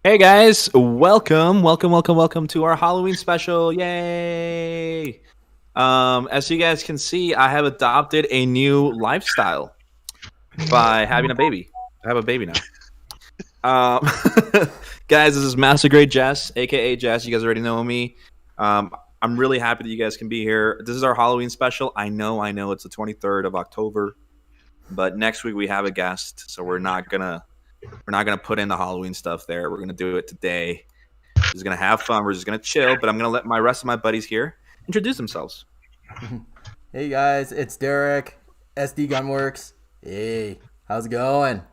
Hey guys, welcome to our Halloween special. Yay! As you guys can see, I have adopted a new lifestyle by having a baby. I have a baby now. Um, guys, this is Master Grade Jess, aka Jess. You guys already know me. I'm really happy that you guys can be here. This is our Halloween special. I know, it's the 23rd of October, but next week we have a guest, so we're not gonna put in the Halloween stuff there. We're gonna do it today. We're just gonna have fun. We're just gonna chill. But I'm gonna let my rest of my buddies here introduce themselves. Hey guys, it's Derek, SD Gunworks. Hey, how's it going?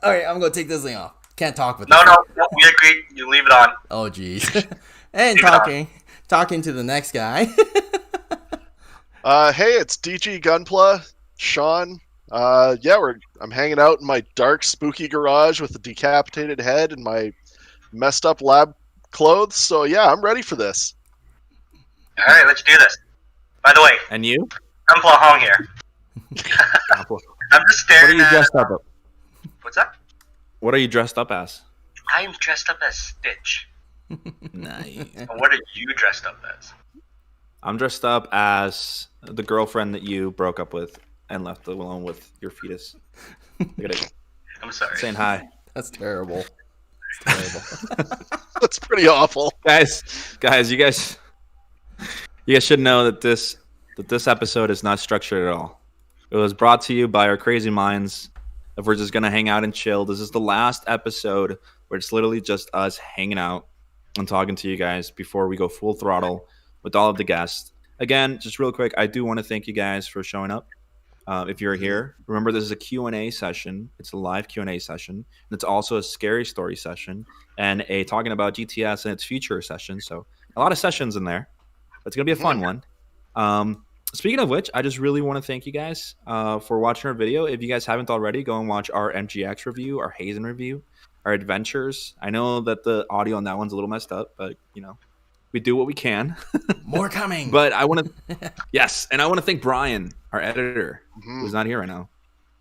Alright, I'm gonna take this thing off. Can't talk with No, this. no, we agree. You leave it on. Oh jeez. And Leave it talking to the next guy. Hey, it's DG Gunpla, Sean. I'm hanging out in my dark, spooky garage with a decapitated head and my messed up lab clothes. So yeah, I'm ready for this. All right, let's do this. By the way, And you? Gunpla Hong here. I'm just What are staring you at. dressed up? What's that? What are you dressed up as? I'm dressed up as Stitch. Nice. And what are you dressed up as? I'm dressed up as the girlfriend that you broke up with and left alone with your fetus. Look at it. I'm sorry. Saying hi, That's terrible. It's terrible. That's pretty awful. guys. You guys should know that this episode is not structured at all. It was brought to you by our crazy minds. If we're just gonna hang out and chill, this is the last episode where it's literally just us hanging out and talking to you guys before we go full throttle with all of the guests. Again, just real quick, I do want to thank you guys for showing up. If you're here, remember this is a Q&A session. It's a live Q&A session. And it's also a scary story session and a talking about GTS and its future session. So a lot of sessions in there. It's going to be a fun one. Speaking of which, I just really want to thank you guys for watching our video. If you guys haven't already, go and watch our MGX review, our Hazen review, our adventures. I know that the audio on that one's a little messed up, but we do what we can. More coming. But I want to, yes, and I want to thank Brian, our editor, who's not here right now.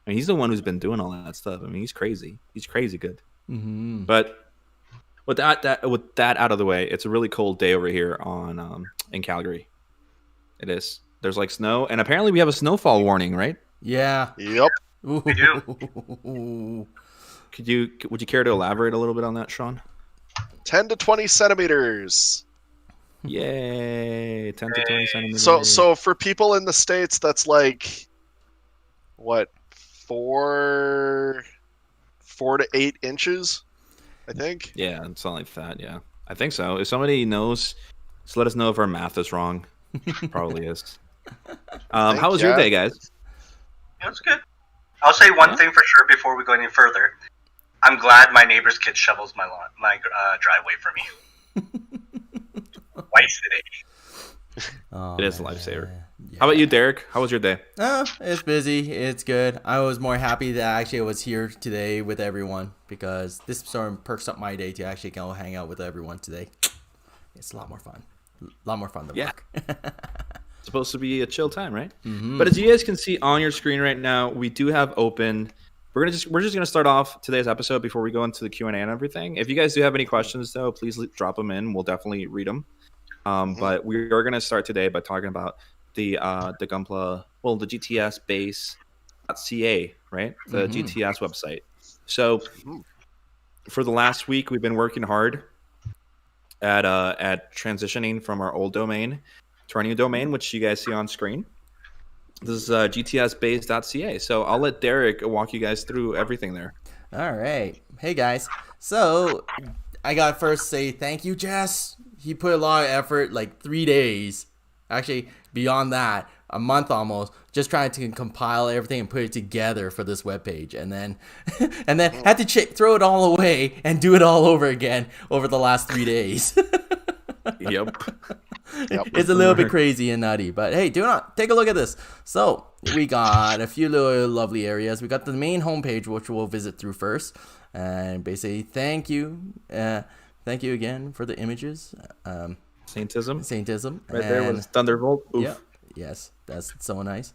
I mean, he's the one who's been doing all that stuff. I mean, he's crazy. He's crazy good. Mm-hmm. But with that out of the way, it's a really cold day over here in Calgary. It is. There's like snow, and apparently we have a snowfall warning, right? Yeah. Yep. We do. Would you care to elaborate a little bit on that, Sean? 10 to 20 centimeters. Yay! 10 to 20 centimeters. So for people in the States, that's like, what, 4 to 8 inches, I think? Yeah, something like that, yeah. I think so. If somebody knows, just let us know if our math is wrong. Probably is. How was your day, guys? It was good. I'll say one thing for sure before we go any further. I'm glad my neighbor's kid shovels my driveway for me. Twice today. Oh, It is a man. lifesaver. Yeah. How about you, Derek? How was your day? It's busy. It's good. I was more happy that actually I was here today with everyone because this sort of perks up my day to actually go hang out with everyone today. It's a lot more fun. A lot more fun than work. It's supposed to be a chill time, right? Mm-hmm. But as you guys can see on your screen right now, we do have open. We're just gonna start off today's episode before we go into the Q&A and everything. If you guys do have any questions, though, please drop them in. We'll definitely read them. But we are gonna start today by talking about the Gunpla, well, the GTS base.ca, right? The GTS website. So for the last week, we've been working hard at transitioning from our old domain to our new domain, which you guys see on screen. This is gtsbase.ca. So I'll let Derek walk you guys through everything there. All right. Hey, guys. So I got to first say thank you, Jess. He put a lot of effort, like 3 days. Actually, beyond that, a month almost, just trying to compile everything and put it together for this webpage. And then had to throw it all away and do it all over again over the last 3 days. Yep. It's a little bit crazy and nutty, but hey, take a look at this. So we got a few little lovely areas. We got the main homepage, which we'll visit through first, and basically thank you again for the images. Saintism. Saintism Right there was Thunderbolt. Oof. Yeah, yes, that's so nice.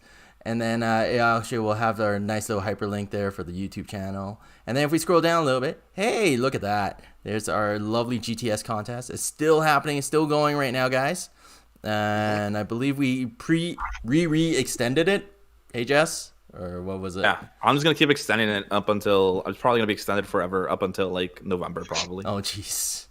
And then actually we'll have our nice little hyperlink there for the YouTube channel. And then if we scroll down a little bit, hey, look at that. There's our lovely GTS contest. It's still happening. It's still going right now, guys. And I believe we re-extended it. Hey, Jess? Or what was it? Yeah, I'm just going to keep extending it up until... It's probably going to be extended forever up until, like, November, probably. Oh, jeez.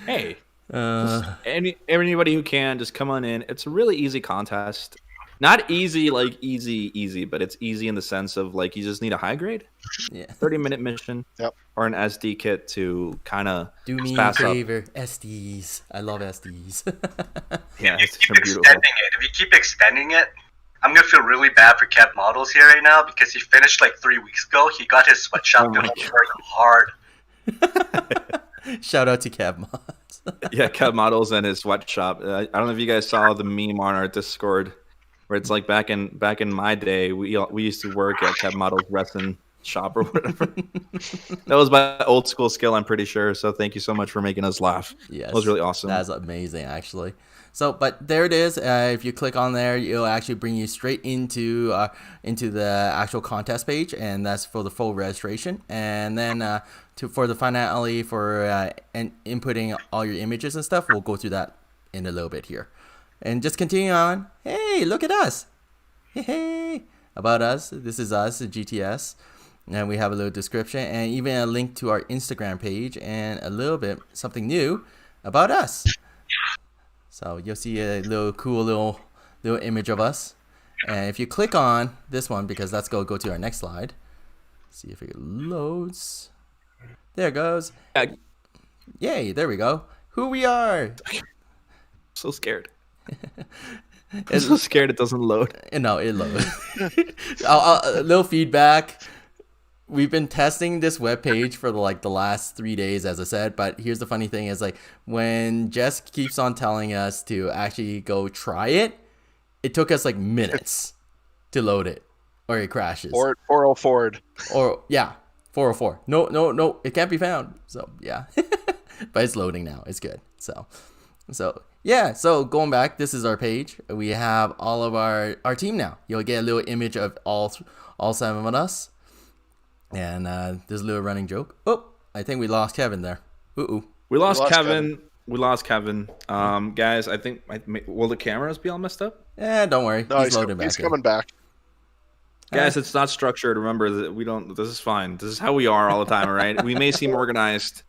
Hey. Anybody who can, just come on in. It's a really easy contest. Not easy, like easy, but it's easy in the sense of like you just need a high grade, 30-minute mission, or an SD kit to kind of do me a favor. SDs, I love SDs. Yeah, if you keep extending it, I'm gonna feel really bad for Kev Models here right now because he finished like 3 weeks ago. He got his sweatshop going very hard. Shout out to Kev Mods. Yeah, Kev Models and his sweatshop. I don't know if you guys saw the meme on our Discord. Where it's like back in my day, we used to work at Kev Model's resin shop or whatever. That was my old school skill, I'm pretty sure. So thank you so much for making us laugh. Yes, it was really awesome. That's amazing, actually. So, but there it is. If you click on there, it'll actually bring you straight into the actual contest page, and that's for the full registration. And then for the finale for inputting all your images and stuff, we'll go through that in a little bit here. And just continue on. Hey, look at us. Hey, about us. This is us at GTS. And we have a little description and even a link to our Instagram page and a little bit something new about us. So you'll see a little cool little image of us. And if you click on this one, because let's go to our next slide. See if it loads. There it goes. Yay, there we go. Who we are. So scared. I'm so scared it doesn't load. No, it loads. A little feedback. We've been testing this webpage for the last 3 days, as I said. But here's the funny thing: is like when Jess keeps on telling us to actually go try it, it took us like minutes to load it, or it crashes. Or 404. Or yeah, 404. No, it can't be found. So yeah, but it's loading now. It's good. So. Yeah, so going back, this is our page. We have all of our team now. You'll get a little image of all 7 of us. And there's a little running joke. Oh, I think we lost Kevin there. We lost Kevin. We lost Kevin. Guys, I think will the cameras be all messed up? Don't worry. No, he's coming back. Guys, it's not structured. Remember that we don't. This is fine. This is how we are all the time. All right. We may seem organized,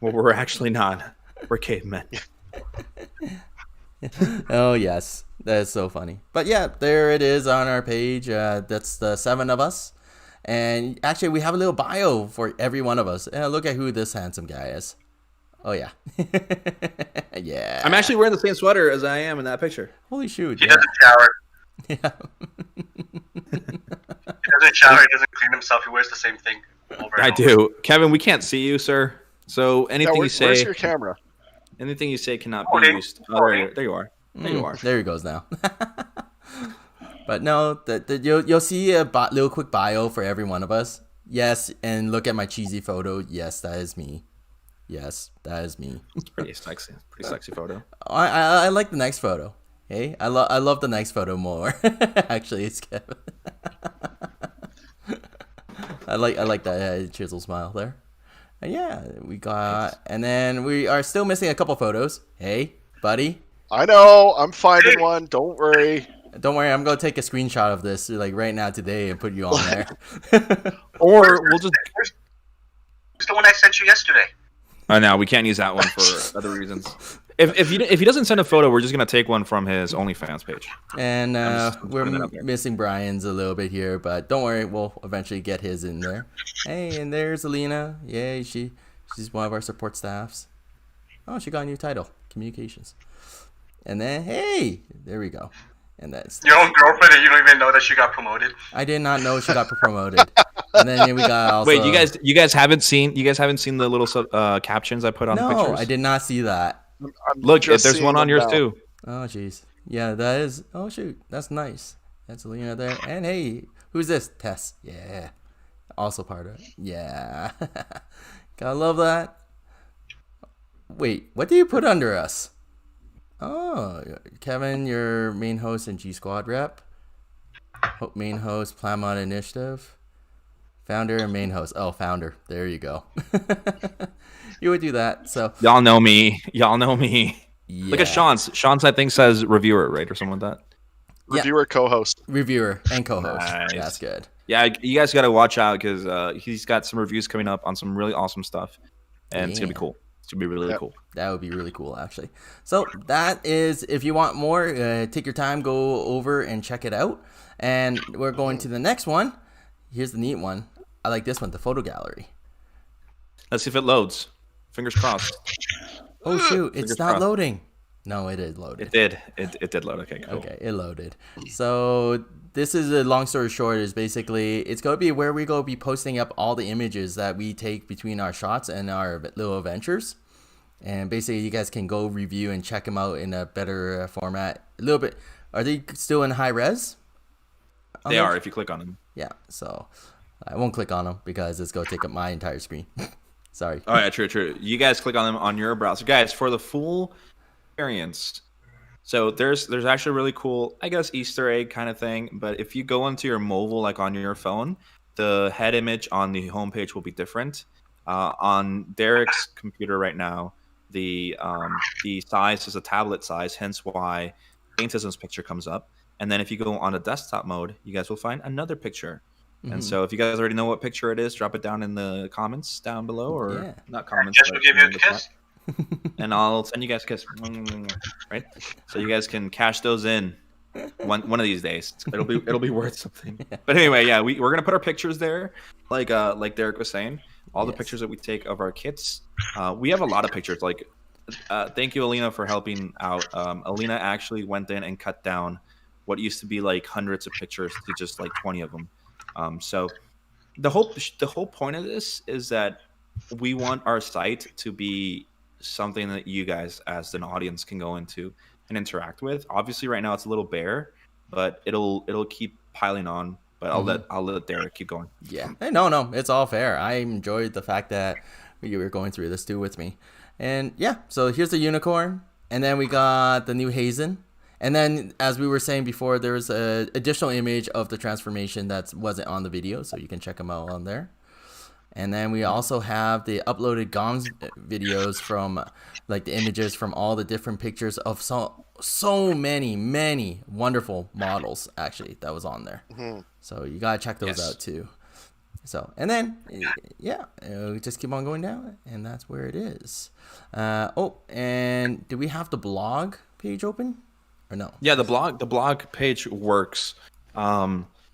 but we're actually not. We're cavemen. Oh yes, that is so funny. But yeah, there it is on our page. That's the 7 of us, and actually we have a little bio for every one of us. Look at who this handsome guy is. Oh yeah. Yeah, I'm actually wearing the same sweater as I am in that picture. Holy shoot. He doesn't shower. Yeah. He doesn't shower. He doesn't clean himself. He wears the same thing over and I do. Kevin, we can't see you, sir. So anything you say. Where's your camera? Anything you say cannot be used. Oh, there you are. There you are. There he goes now. But no, you'll see a little quick bio for every one of us. Yes, and look at my cheesy photo. Yes, that is me. Yes, that is me. It's pretty sexy. Pretty sexy photo. I like the next photo. Hey, I love the next photo more. Actually, it's Kevin. I like that chisel smile there. And yeah, we got, and then we are still missing a couple photos. Hey, buddy. I know. I'm finding one. Don't worry. Don't worry. I'm gonna take a screenshot of this like right now today and put you on there. Or we'll just. Where's the one I sent you yesterday? Oh no, we can't use that one for other reasons. If he doesn't send a photo, we're just gonna take one from his OnlyFans page. And we're missing Brian's a little bit here, but don't worry, we'll eventually get his in there. Hey, and there's Alina. Yay, she's one of our support staffs. Oh, she got a new title, Communications. And then hey, there we go. And that's your own girlfriend, and you don't even know that she got promoted. I did not know she got promoted. And then we got also. Wait, you guys haven't seen the little captions I put on the pictures? No, I did not see that. Look, there's one on yours too. Oh jeez, yeah, that is. Oh shoot, that's nice. That's Alina there. And hey, who's this? Tess. Yeah, also part of it. Yeah, gotta love that. Wait, what do you put under us? Oh, Kevin, your main host and G Squad rep. Main host, Plan Mod Initiative. Founder and main host. Oh, founder. There you go. You would do that. So Y'all know me. Y'all know me. yeah. Look at Sean's. Sean's, I think, says reviewer, right? Or something like that. Reviewer, co-host. Reviewer and co-host. Nice. That's good. Yeah, you guys got to watch out because he's got some reviews coming up on some really awesome stuff. And it's going to be cool. It's going to be really cool. That would be really cool, actually. So that is, if you want more, take your time, go over and check it out. And we're going to the next one. Here's the neat one. I like this one, the photo gallery. Let's see if it loads. Fingers crossed. Oh, shoot. It's Fingers not crossed. loading. No, it is loaded. It did. It did load. Okay, cool. Okay, it loaded. So this is a long story short is basically it's going to be where we go be posting up all the images that we take between our shots and our little adventures. And basically you guys can go review and check them out in a better format. A little bit. Are they still in high res? They are if you click on them. Yeah, so I won't click on them because it's going to take up my entire screen. Sorry. Oh, yeah, true. You guys click on them on your browser. Guys, for the full experience, so there's actually a really cool, I guess, Easter egg kind of thing. But if you go into your mobile, like on your phone, the head image on the homepage will be different. On Derek's computer right now, the size is a tablet size, hence why Saintism's picture comes up. And then if you go on a desktop mode, you guys will find another picture. And so if you guys already know what picture it is, drop it down in the comments down below, or not comments. Jess will give you a kiss. And I'll send you guys a kiss, right? So you guys can cash those in one of these days. It'll be worth something. But anyway, yeah, we're gonna put our pictures there, like Derek was saying, all the pictures that we take of our kits. We have a lot of pictures. Like, thank you, Alina, for helping out. Alina actually went in and cut down what used to be like hundreds of pictures to just like 20 of them. So the whole point of this is that we want our site to be something that you guys as an audience can go into and interact with. Obviously right now it's a little bare, but it'll keep piling on. But I'll let Derek keep going. Yeah. Hey, no, it's all fair. I enjoyed the fact that you were going through this too with me. And yeah, so here's the unicorn, and then we got the new Hazen. And then, as we were saying before, there's an additional image of the transformation that wasn't on the video, so you can check them out on there. And then we also have the uploaded GOMS videos from, like, the images from all the different pictures of so many wonderful models, actually, that was on there. Mm-hmm. So you gotta check those out, too. So, and then, just keep on going down, and that's where it is. And do we have the blog page open? Or no? Yeah, the blog page works.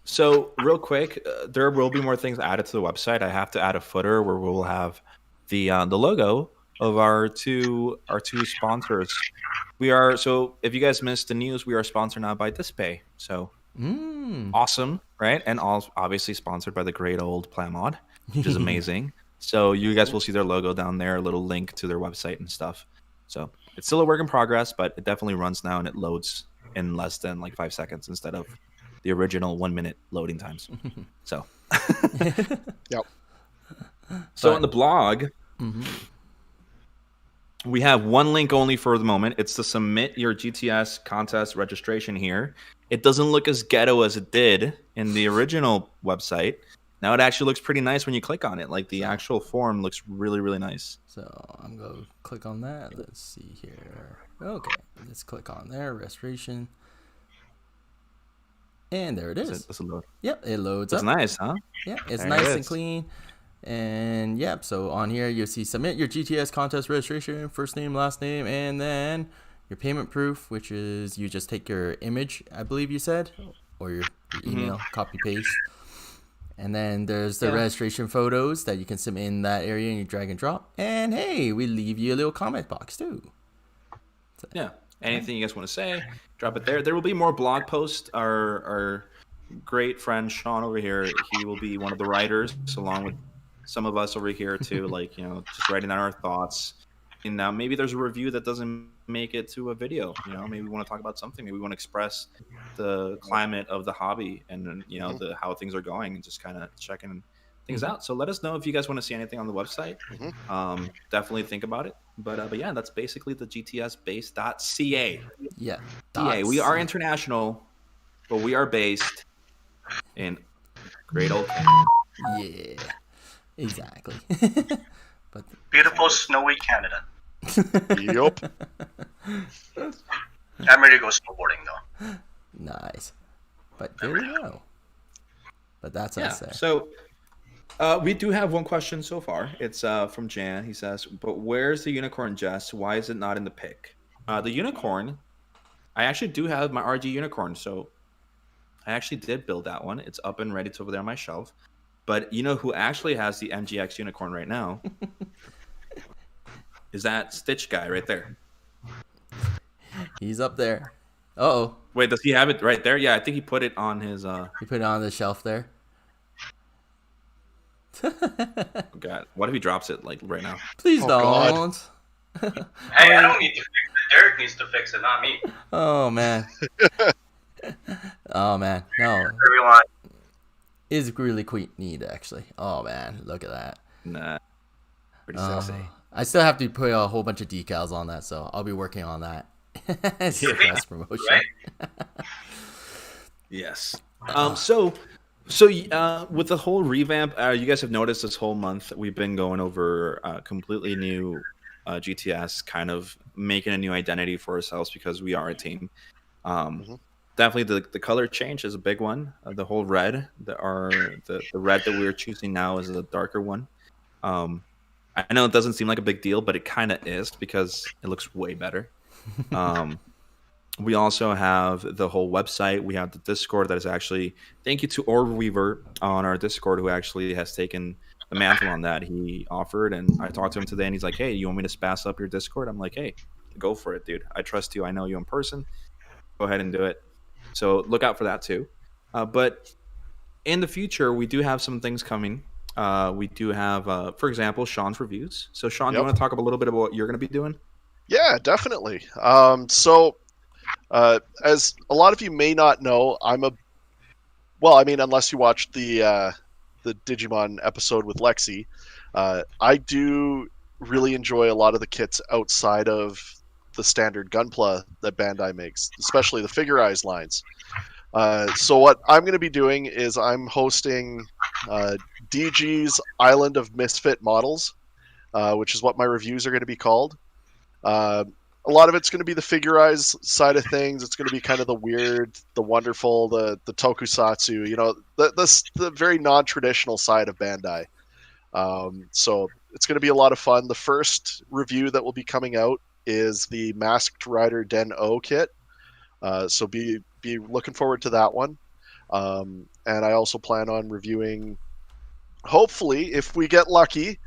So real quick, there will be more things added to the website. I have to add a footer where we'll have the logo of our two sponsors. So if you guys missed the news, we are sponsored now by Dispay. So awesome, right? And all obviously sponsored by the great old Plamod, which is amazing. So you guys will see their logo down there, a little link to their website and stuff. So it's still a work in progress, but it definitely runs now and it loads in less than like 5 seconds instead of the original 1 minute loading times. So, yep. So on the blog, we have one link only for the moment. It's to submit your GTS contest registration here. It doesn't look as ghetto as it did in the original website. Now it actually looks pretty nice when you click on it. Like the actual form looks really, really nice. So I'm going to click on that. Let's see here. Okay, let's click on there. Restoration. And there it is. Does it load? Yep, it loads up. It's nice, huh? Yeah, it's there nice and clean. And yep, so on here you'll see submit your GTS contest registration, first name, last name, and then your payment proof, which is you just take your image, I believe you said, or your email, copy paste. And then there's the registration photos that you can submit in that area and you drag and drop. And hey, we leave you a little comment box too. So, yeah. Anything you guys want to say, drop it there. There will be more blog posts. Our great friend Sean over here, he will be one of the writers, along with some of us over here too, like, just writing down our thoughts. And now maybe there's a review that doesn't make it to a video. Maybe we want to talk about something. Maybe we want to express the climate of the hobby and the how things are going and just kind of checking things out. So let us know if you guys want to see anything on the website. Definitely think about it. But yeah, that's basically the GTSbase.ca. Yeah. We are international, but we are based in great old Canada. Yeah, exactly. But Beautiful snowy Canada. Yup. I'm ready to go snowboarding though. nice. But there we go. But that's Yeah. us there. So we do have one question so far. It's from Jan. He says, "But where's the unicorn, Jess? Why is it not in the pic?" The unicorn. I actually do have my RG unicorn, so I actually did build that one. It's up and ready. It's over there on my shelf. But you know who actually has the MGX unicorn right now? Is that Stitch guy right there? He's up there. Uh-oh. Wait, does he have it right there? Yeah, I think he put it on his. You put it on the shelf there. Oh God, what if he drops it like right now? Please Oh, don't. Hey, I don't need to fix it. Derek needs to fix it, not me. Oh man. Oh man. No. Everyone. It's really neat actually. Oh man, look at that. Nah, pretty sexy. I still have to put a whole bunch of decals on that, so I'll be working on that. It's Yeah. press promotion. Right? Yes. So with the whole revamp, you guys have noticed this whole month we've been going over completely new GTS, kind of making a new identity for ourselves because we are a team. Definitely the color change is a big one. The whole red, the red that we're choosing now is a darker one. I know it doesn't seem like a big deal, but it kind of is because it looks way better. We also have the whole website. We have the Discord that is actually, thank you to Orweaver on our Discord who actually has taken the mantle on that. He offered, and I talked to him today, and he's like, hey, you want me to spaz up your Discord? I'm like, hey, go for it, dude. I trust you. I know you in person. Go ahead and do it. So look out for that too. But in the future, we do have some things coming. We do have, for example, Sean's reviews. So Sean, do you want to talk a little bit about what you're going to be doing? Yeah, definitely. As a lot of you may not know, unless you watched the Digimon episode with Lexi, I do really enjoy a lot of the kits outside of the standard Gunpla that Bandai makes, especially the Figure-Eyes lines. So what I'm going to be doing is I'm hosting DG's Island of Misfit Models, which is what my reviews are going to be called. A lot of it's going to be the Figure-Eyes side of things. It's going to be kind of the weird, the wonderful, the tokusatsu, the very non-traditional side of Bandai. So it's going to be a lot of fun. The first review that will be coming out is the Masked Rider Den O kit. So be looking forward to that one. And I also plan on reviewing, hopefully, if we get lucky,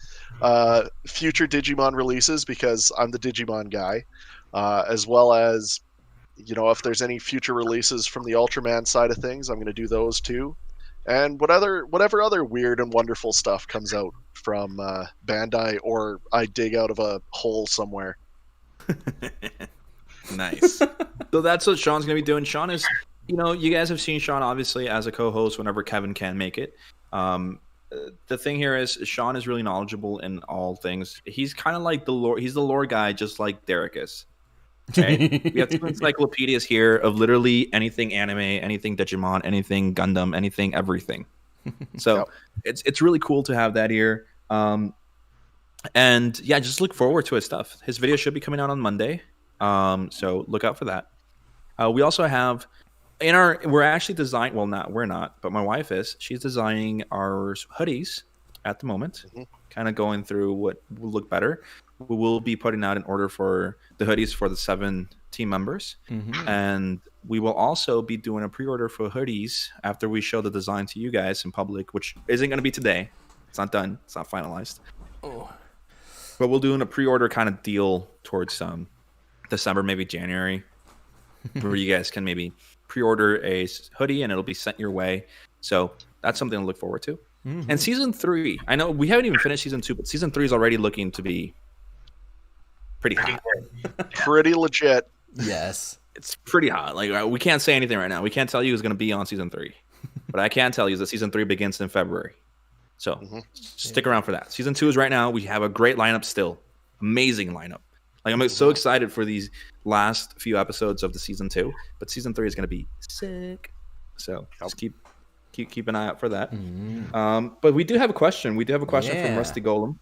future Digimon releases, because I'm the Digimon guy, as well as, if there's any future releases from the Ultraman side of things, I'm going to do those too. And whatever other weird and wonderful stuff comes out from Bandai, or I dig out of a hole somewhere. Nice. So that's what Sean's going to be doing. Sean is, you guys have seen Sean obviously as a co-host whenever Kevin can make it. The thing here is Sean is really knowledgeable in all things. He's kind of like the lore. He's the lore guy, just like Derek is. Okay? We have two encyclopedias here of literally anything anime, anything Digimon, anything Gundam, anything everything. So it's really cool to have that here. And yeah, just look forward to his stuff. His video should be coming out on Monday. So look out for that. We also have we're actually designing, we're not, but my wife is. She's designing our hoodies at the moment, kind of going through what will look better. We will be putting out an order for the hoodies for the 7 team members. And we will also be doing a pre-order for hoodies after we show the design to you guys in public, which isn't going to be today. It's not done. It's not finalized. But we'll do a pre-order kind of deal towards December, maybe January, where you guys can maybe pre-order a hoodie and it'll be sent your way. So that's something to look forward to. And season 3, I know we haven't even finished season 2, but season 3 is already looking to be pretty hot. Pretty legit. Yes. It's pretty hot. Like, we can't say anything right now. We can't tell you who's going to be on season 3. But I can tell you that season 3 begins in February. So stick around for that. Season 2 is right now. We have a great lineup still. Amazing lineup. Like, I'm so excited for these last few episodes of the season 2. But season 3 is going to be sick. So just keep Keep an eye out for that. But we do have a question. We do have a question from Yeah. Rusty Golem.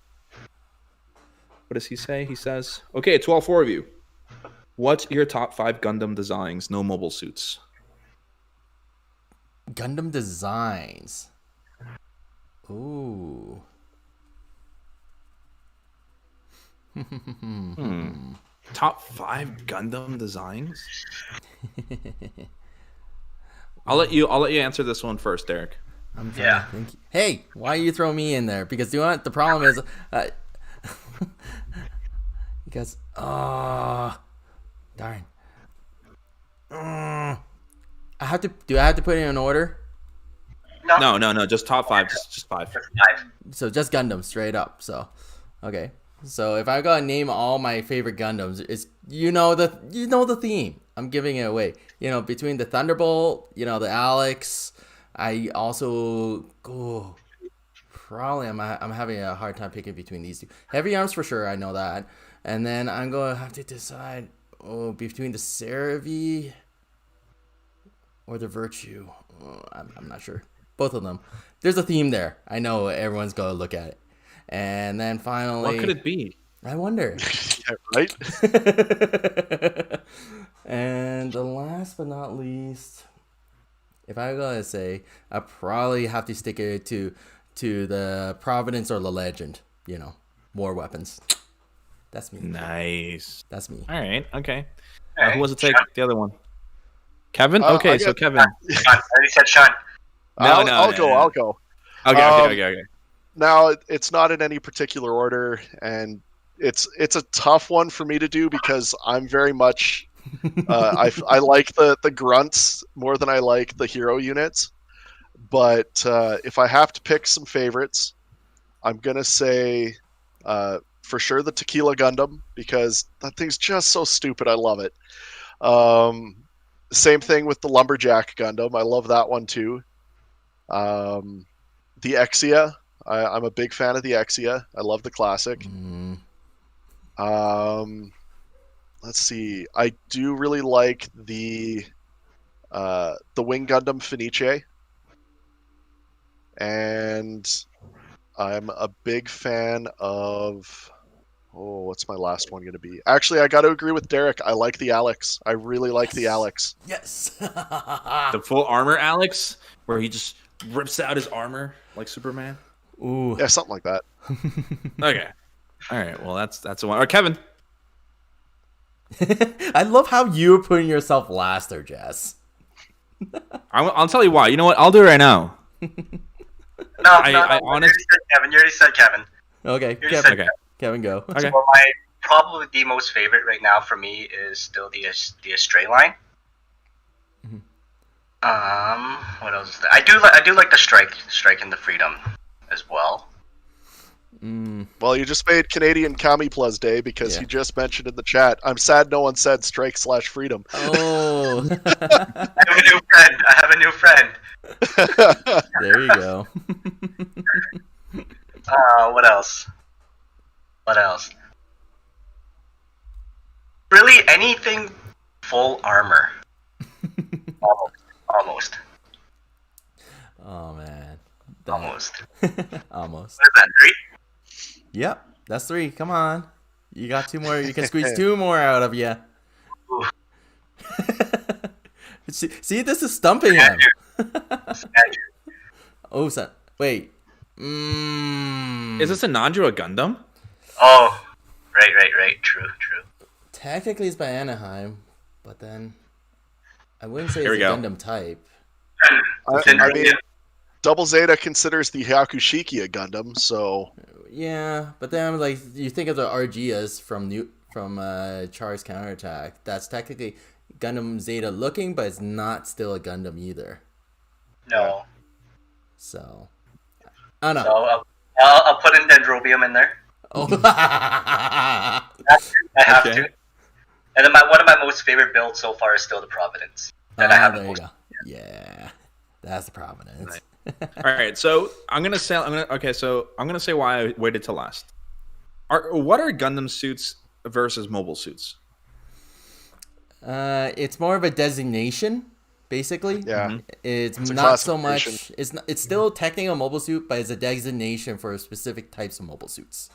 What does he say? He says, "Okay, to all 4 of you, what's your top 5 Gundam designs? No mobile suits." Gundam designs. Ooh. Top 5 Gundam designs? I'll let you answer this one first, Derek. I'm trying to think. Hey, why you throw me in there? Because you know what? The problem is, because darn. I have to. Do I have to put it in order? No, just top 5, just 5. So just Gundam, straight up. So, okay. So if I gotta name all my favorite Gundams, it's you know the theme. I'm giving it away. You know, between the Thunderbolt, you know, the Alex. I also probably I'm having a hard time picking between these two. Heavy Arms for sure, I know that. And then I'm gonna have to decide between the Cerevi or the Virtue. I'm not sure. Both of them. There's a theme there. I know everyone's gonna look at it. And then finally, What could it be? I wonder. Yeah, right? And the last but not least, if I gotta say, I probably have to stick it to the Providence or the Legend. You know, more weapons. That's me. Nice. That's me. All right. Okay. Alright, Who wants to take Sean. the other one? Kevin? I Okay, so got- Kevin. Sean, I already said Sean. No, I'll go. no. I'll go. Okay. Now it's not in any particular order, and it's a tough one for me to do because I'm very much I like the grunts more than I like the hero units. But if I have to pick some favorites, I'm gonna say for sure the Tequila Gundam because that thing's just so stupid. I love it. Same thing with the Lumberjack Gundam. I love that one too. The Exia. I'm a big fan of the Exia. I love the classic. Let's see. I do really like the Wing Gundam Fenice. And I'm a big fan of what's my last one going to be? Actually, I got to agree with Derek. I like the Alex. I really like the Alex. Yes. The full armor Alex, where he just rips out his armor like Superman. Ooh. Yeah, something like that. Okay. All right. Well, that's the one. Or Kevin. I love how you're putting yourself last there, Jess. I'll tell you why. You know what? I'll do it right now. No, I you already said Kevin. You already said Kevin. Okay, You Kevin, said Okay. Kevin, go. Okay. Well, my probably the most favorite right now for me is still the Astray line. What else is there? I do like the Strike and the Freedom as well. Well, you just made Canadian Kami Plus Day because Yeah. he just mentioned in the chat. I'm sad no one said Strike/Freedom. Oh, I have a new friend. there you go. What else? Really, anything full armor. Almost. Oh man, Almost. almost. What is that, 3? Yep, that's 3. Come on, you got 2 more. You can squeeze 2 more out of you. Ooh. See, this is stumping him. Andrew. Oh, son. Wait. Is this a Nandro Gundam? Oh, right. True. Technically, it's by Anaheim, but then I wouldn't say Here it's we a go. Gundam type. I mean, Double Zeta considers the Hyakushiki a Gundam, so Yeah, but then like you think of the Argias from Char's Counterattack. That's technically Gundam Zeta looking, but it's not still a Gundam either. No. So I don't So know. I'll put in Dendrobium in there. Oh. I have Okay. to. And then one of my most favorite builds so far is still the Providence. That I have there you go. Yeah, that's the Providence. All right. So I'm gonna say why I waited till last. What are Gundam suits versus mobile suits? It's more of a designation basically. Yeah. It's It's a not so classification. much. It's still technically a mobile suit, but it's a designation for specific types of mobile suits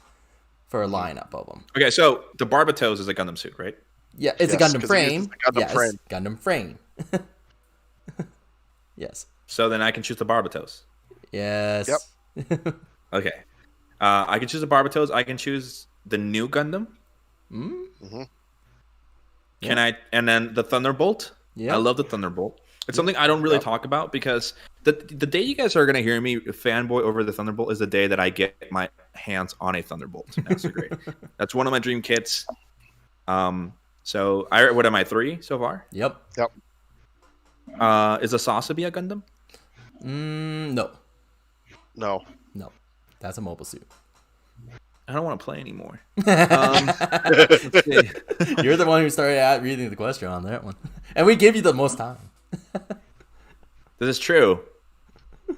for a lineup of them. Okay, so the Barbatos is a Gundam suit, right? Yeah, it's a Yes, Gundam 'cause it frame. uses the Gundam Yes, frame. Gundam frame. Yes. So then I can choose the Barbatos. Yes. Yep. Okay. I can choose the Barbatos. I can choose the new Gundam. Can I? And then the Thunderbolt. Yeah. I love the Thunderbolt. It's something I don't really talk about because the day you guys are gonna hear me fanboy over the Thunderbolt is the day that I get my hands on a Thunderbolt. That's great. That's one of my dream kits. So what am I 3 so far? Yep. Yep. Is a Sasabi a Gundam? No. No. No. That's a mobile suit. I don't want to play anymore. You're the one who started reading the question on that one. And we give you the most time. This is true.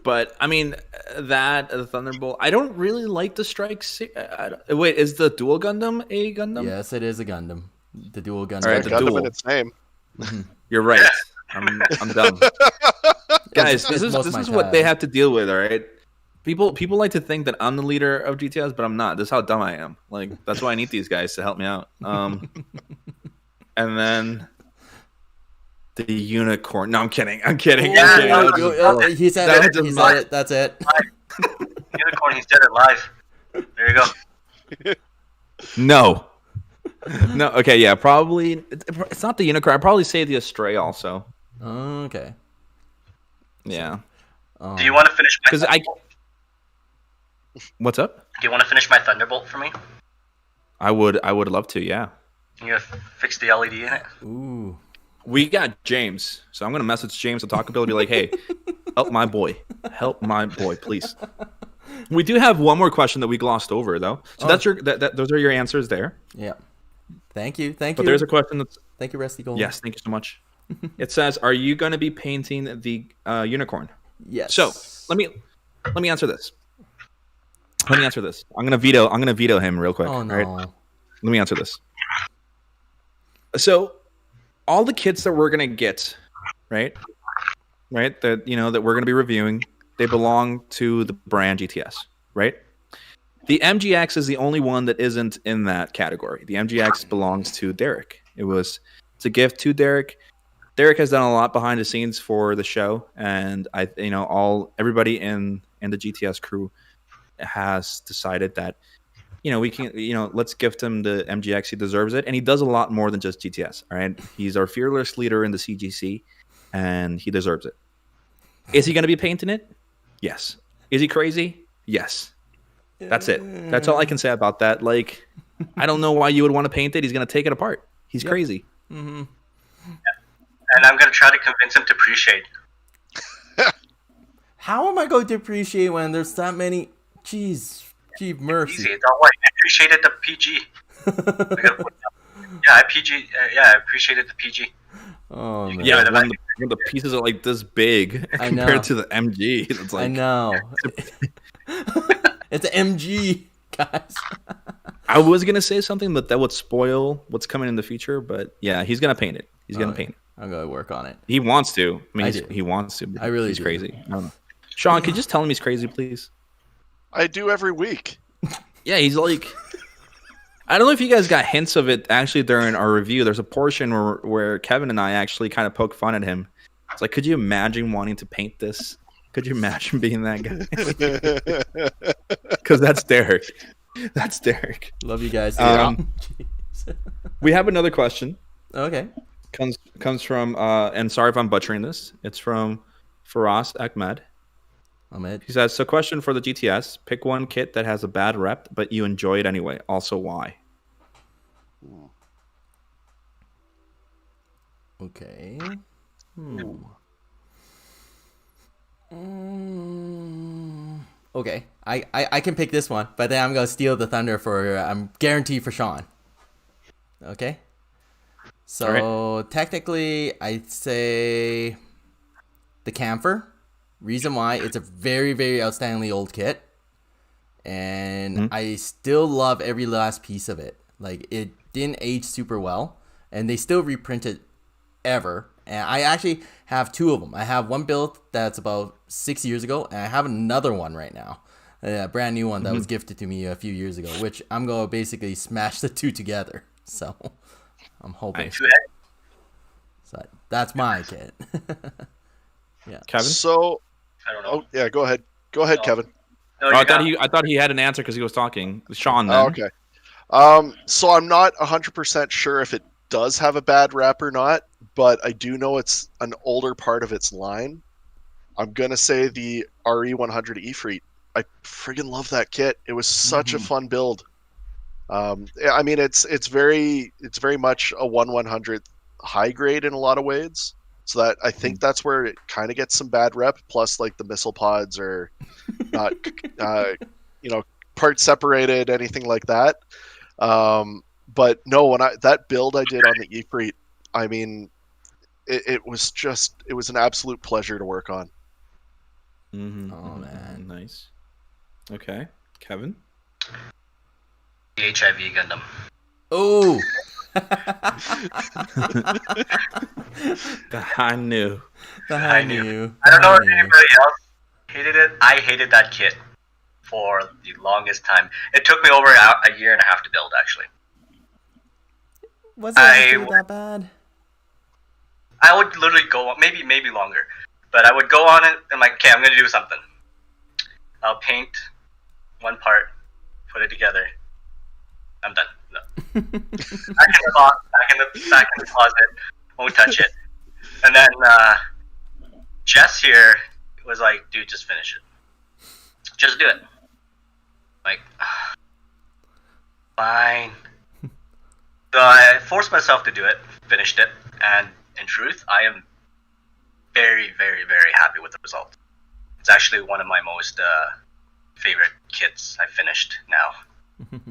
But, I mean, the Thunderbolt, I don't really like the Strike. Wait, is the Dual Gundam a Gundam? Yes, it is a Gundam. The dual Gundam. All right, the Gundam dual. in its name. You're right. I'm dumb. Guys, It's this most is my what they time. have to deal with, all right? People like to think that I'm the leader of GTS, but I'm not. This is how dumb I am. Like, that's why I need these guys to help me out. And then the unicorn. No, I'm kidding. I'm kidding. Yeah, I'm kidding. no, He said That it. is He a said it. That's it. Unicorn, he's dead alive. There you go. No. No. Okay. Yeah. Probably. It's not the unicorn. I'd probably say the Astray also. Okay. Yeah. Do you want to finish my Because I. Thunderbolt? What's up? Do you want to finish my Thunderbolt for me? I would love to. Yeah. You gotta fix the LED in it. Ooh. We got James, so I'm gonna message James to talk ability. Be like, hey, help my boy, please. We do have one more question that we glossed over though. So that's those are your answers there. Yeah. Thank you. Thank But you. there's a question that's Thank you, Rusty Gold. yes, thank you so much. It says, are you gonna be painting the unicorn? Yes. So let me answer this. Let me answer this. I'm gonna veto him real quick. Oh no. Right? Let me answer this. So, all the kits that we're gonna get, right, that that we're gonna be reviewing, they belong to the brand GTS, right? The MGX is the only one that isn't in that category. The MGX belongs to Derek. It's a gift to Derek. Derek has done a lot behind the scenes for the show, and everybody in the GTS crew has decided that we can let's gift him the MGX. He deserves it, and he does a lot more than just GTS. All right, he's our fearless leader in the CGC, and he deserves it. Is he going to be painting it? Yes. Is he crazy? Yes. That's it. That's all I can say about that. Like, I don't know why you would want to paint it. He's going to take it apart. He's crazy. Mm-hmm. And I'm gonna try to convince him to appreciate. How am I going to appreciate when there's that many? Jeez. Gee, mercy. Easy, don't worry. I appreciated the PG. I appreciated the PG. Oh man. Yeah, Yeah, when the pieces are like this big I know. compared to the MG. It's like, I know. It's an MG, guys. I was gonna say something that would spoil what's coming in the future, but yeah, he's gonna paint it. He's gonna paint it. I'm gonna work on it. He wants to. I mean, I do. he wants to. I really he's do. crazy. I don't know. Sean, could you just tell him he's crazy, please? I do every week. Yeah, he's like. I don't know if you guys got hints of it actually during our review. There's a portion where Kevin and I actually kind of poke fun at him. It's like, could you imagine wanting to paint this? Could you imagine being that guy? Because that's Derek. That's Derek. Love you guys. Jeez. We have another question. Okay. Comes from and sorry if I'm butchering this. It's from Faraz Ahmed. Ahmed. He says, so question for the GTS. Pick one kit that has a bad rep, but you enjoy it anyway. Also, why? Okay. Okay. I can pick this one, but then I'm gonna steal the thunder for I'm guaranteed for Sean. Okay. So technically, I'd say the Camphor. Reason why, it's a very, very outstandingly old kit, and I still love every last piece of it. Like, it didn't age super well, and they still reprint it ever. And I actually have 2 of them. I have one built that's about 6 years ago, and I have another one right now. A brand new one that was gifted to me a few years ago, which I'm going to basically smash the 2 together. So I'm hoping. Nice. So that's my kit. Yeah. Kevin? So, I don't know. oh yeah, go ahead. Go ahead, No. Kevin. No, Oh, you got- I thought he had an answer because he was talking. Sean, then. Oh, okay. So I'm not 100% sure if it does have a bad rep or not, but I do know it's an older part of its line. I'm gonna say the RE100 Efreet. I friggin' love that kit. It was such a fun build. I mean, it's very much a 1/100th high grade in a lot of ways. So that I think that's where it kind of gets some bad rep. Plus, like the missile pods are not, part separated, anything like that. But no, when that build I did on the Efreet, I mean, it was an absolute pleasure to work on. Mm-hmm. Oh, man. Nice. Okay, Kevin. The HIV Gundam. Oh. I knew. I knew. I don't know if anybody else hated it. I hated that kit for the longest time. It took me over a year and a half to build, actually. Was it actually that bad? I would literally go on, maybe longer, but I would go on it and I'm like, okay, I'm going to do something. I'll paint one part, put it together. I'm done. No. Back in the box, back in the closet, won't touch it. And then Jess here was like, dude, just finish it. Just do it. Like, fine. So I forced myself to do it, finished it, and in truth, I am very, very, very happy with the result. It's actually one of my most favorite kits I finished now,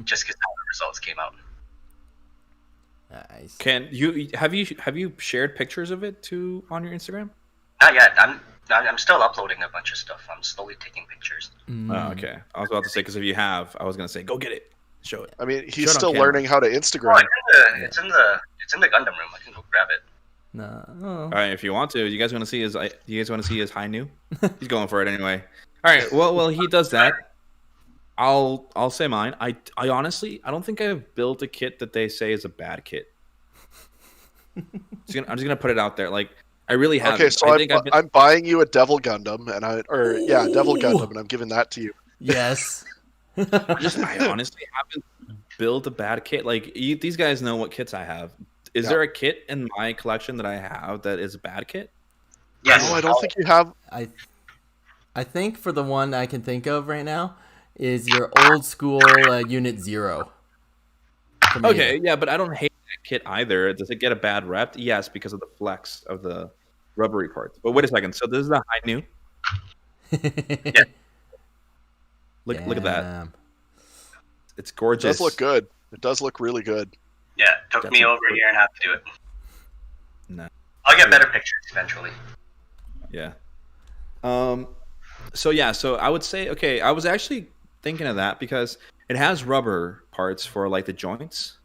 just because how the results came out. Nice. Can you have you shared pictures of it on your Instagram? Not yet. I'm still uploading a bunch of stuff. I'm slowly taking pictures. Oh, okay. I was about to say because if you have, I was gonna say go get it, show it. I mean, he's Show it on still camera. learning how to Oh, Instagram. it's in the Gundam room. I can go grab it. No. All right, if you want to, you guys want to see his high new? He's going for it anyway. All right, well he does that. I'll say mine. I honestly I don't think I've built a kit that they say is a bad kit. I'm just gonna put it out there. Like I really haven't. Okay, so I'm buying you a Devil Gundam, Devil Gundam, and I'm giving that to you. Yes. I honestly haven't built a bad kit. Like these guys know what kits I have. Is there a kit in my collection that I have that is a bad kit? Yes. No, I don't think you have. I think for the one I can think of right now is your old school Unit 0. Okay, yeah, but I don't hate that kit either. Does it get a bad rep? Yes, because of the flex of the rubbery parts. But wait a second. So this is the high new. Yeah. Look at that. Damn. It's It gorgeous. does look good. It does look really good. Yeah, it took me over a year and a half to do it. No. I'll get better pictures eventually. Yeah. So I would say okay. I was actually thinking of that because it has rubber parts for like the joints,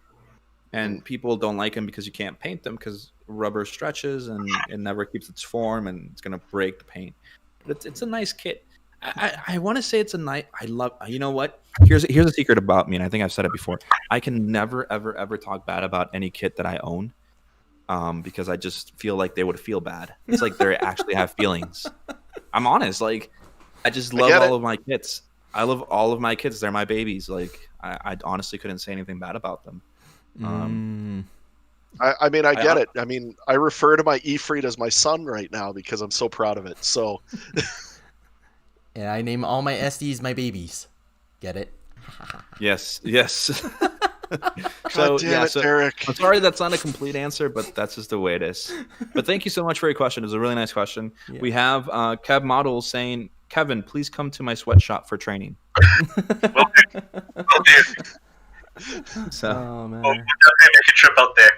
and people don't like them because you can't paint them because rubber stretches and it never keeps its form and it's gonna break the paint. But it's a nice kit. I want to say it's a nice. I love. You know what? Here's a secret about me, and I think I've said it before. I can never ever talk bad about any kit that I own, because I just feel like they would feel bad. It's like they actually have feelings. I'm honest. Like I just love all of my kits. I love all of my kits. They're my babies. Like I honestly couldn't say anything bad about them. I mean, I get it. I mean, I refer to my Efreet as my son right now because I'm so proud of it. So. And I name all my SDs my babies. Get it? Yes. God damn it, Derek. I'm sorry that's not a complete answer, but that's just the way it is. But thank you so much for your question. It was a really nice question. Yeah. We have Kev Model saying, Kevin, please come to my sweatshop for training. Will do. So, oh, man. We'll definitely make a trip out there.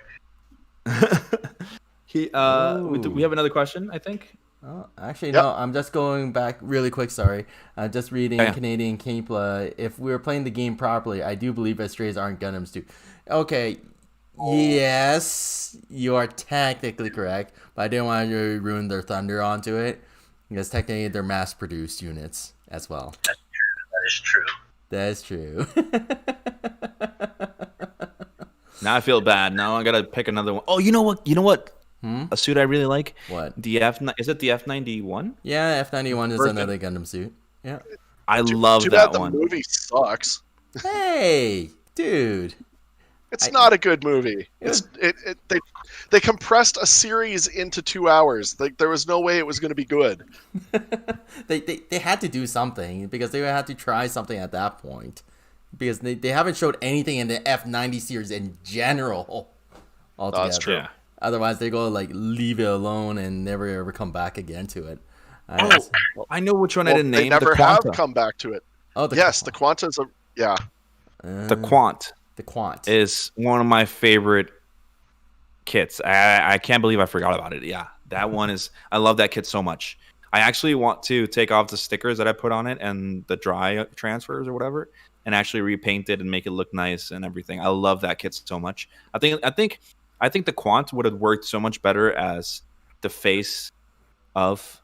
We have another question, I think. Oh, actually, no. I'm just going back really quick. Sorry, just reading Canadian Gunpla. If we were playing the game properly, I do believe Strays aren't Gundams too. Okay, Yes, you are technically correct, but I didn't want to ruin their thunder onto it because technically they're mass-produced units as well. That is true. That is true. Now I feel bad. Now I gotta pick another one. Oh, you know what? You know what? A suit I really like. What? The is it the F91? Yeah, F91 is Perfect. another Gundam suit. Yeah. I love Too that bad one. the movie sucks. Hey, dude. It's not a good movie. They compressed a series into 2 hours. Like there was no way it was going to be good. They had to do something because they had to try something at that point because they haven't showed anything in the F90 series in general altogether. That's true. Yeah. Otherwise, they go like leave it alone and never ever come back again to it. I know which one I Well, didn't they name. never the have Quanta. come back to it. Oh, The Quanta's a yeah. The Quant The Quant. is one of my favorite kits. I can't believe I forgot about it. Yeah, that one is. I love that kit so much. I actually want to take off the stickers that I put on it and the dry transfers or whatever, and actually repaint it and make it look nice and everything. I love that kit so much. I think the Quant would have worked so much better as the face of.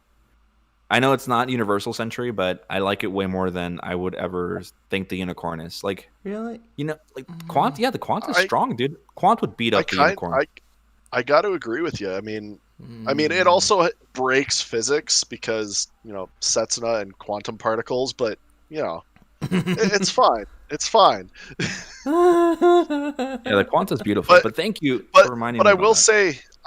I know it's not Universal Century, but I like it way more than I would ever think the Unicorn is. Like, Really? you know, like Quant. Yeah, the Quant is I- strong, dude. Quant would beat up the Unicorn. I got to agree with you. I mean, it also breaks physics because Setsuna and quantum particles, but it's fine. It's fine. Yeah, the Quant is beautiful. But thank you for reminding me. But I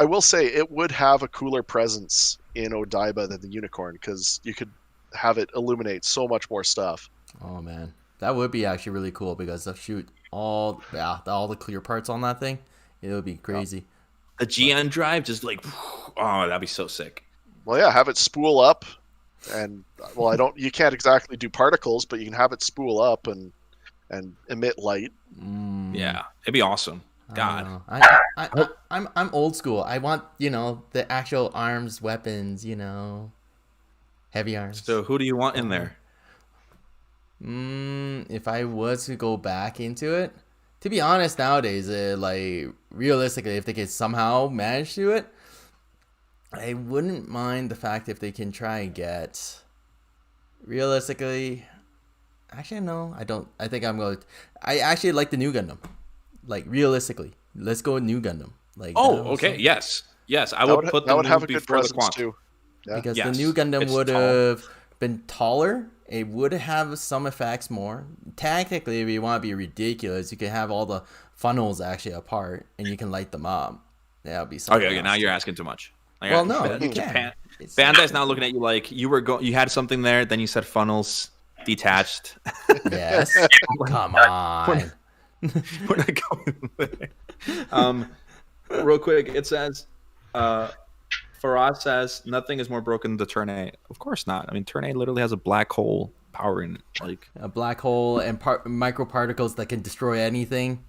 will say it would have a cooler presence in Odaiba than the Unicorn because you could have it illuminate so much more stuff. Oh man, that would be actually really cool because they'll shoot all the clear parts on that thing. It would be crazy. The GN drive, just like, oh, that'd be so sick. Well, yeah, have it spool up, and you can't exactly do particles, but you can have it spool up and emit light. Yeah, it'd be awesome. God, I'm old school. I want the actual arms, weapons. Heavy arms. so who do you want in there? If I was to go back into it, to be honest, nowadays, like realistically, if they could somehow manage to it, I wouldn't mind the fact if they can try and get. Realistically, actually no, I don't. I think I'm going. I actually like the new Gundam. Like realistically, let's go with new Gundam. Like Okay, yes, I would put that the would have a new good before the presence Quant. too. Yeah. because Yes, the new Gundam it's would tall. have been taller. It would have some effects more. Technically, if you want to be ridiculous, you can have all the funnels actually apart, and you can light them up. That would be something. Okay, now else. you're asking too much. Well, no, you Japan. can. Bandai's now looking at you like you had something there, then you said funnels detached. Yes. Come on. We're not going there. Real quick, it says, Faraz says, nothing is more broken than the Turn A. Of course not. I mean, Turn A literally has a black hole power in it. Like, A black hole and microparticles that can destroy anything.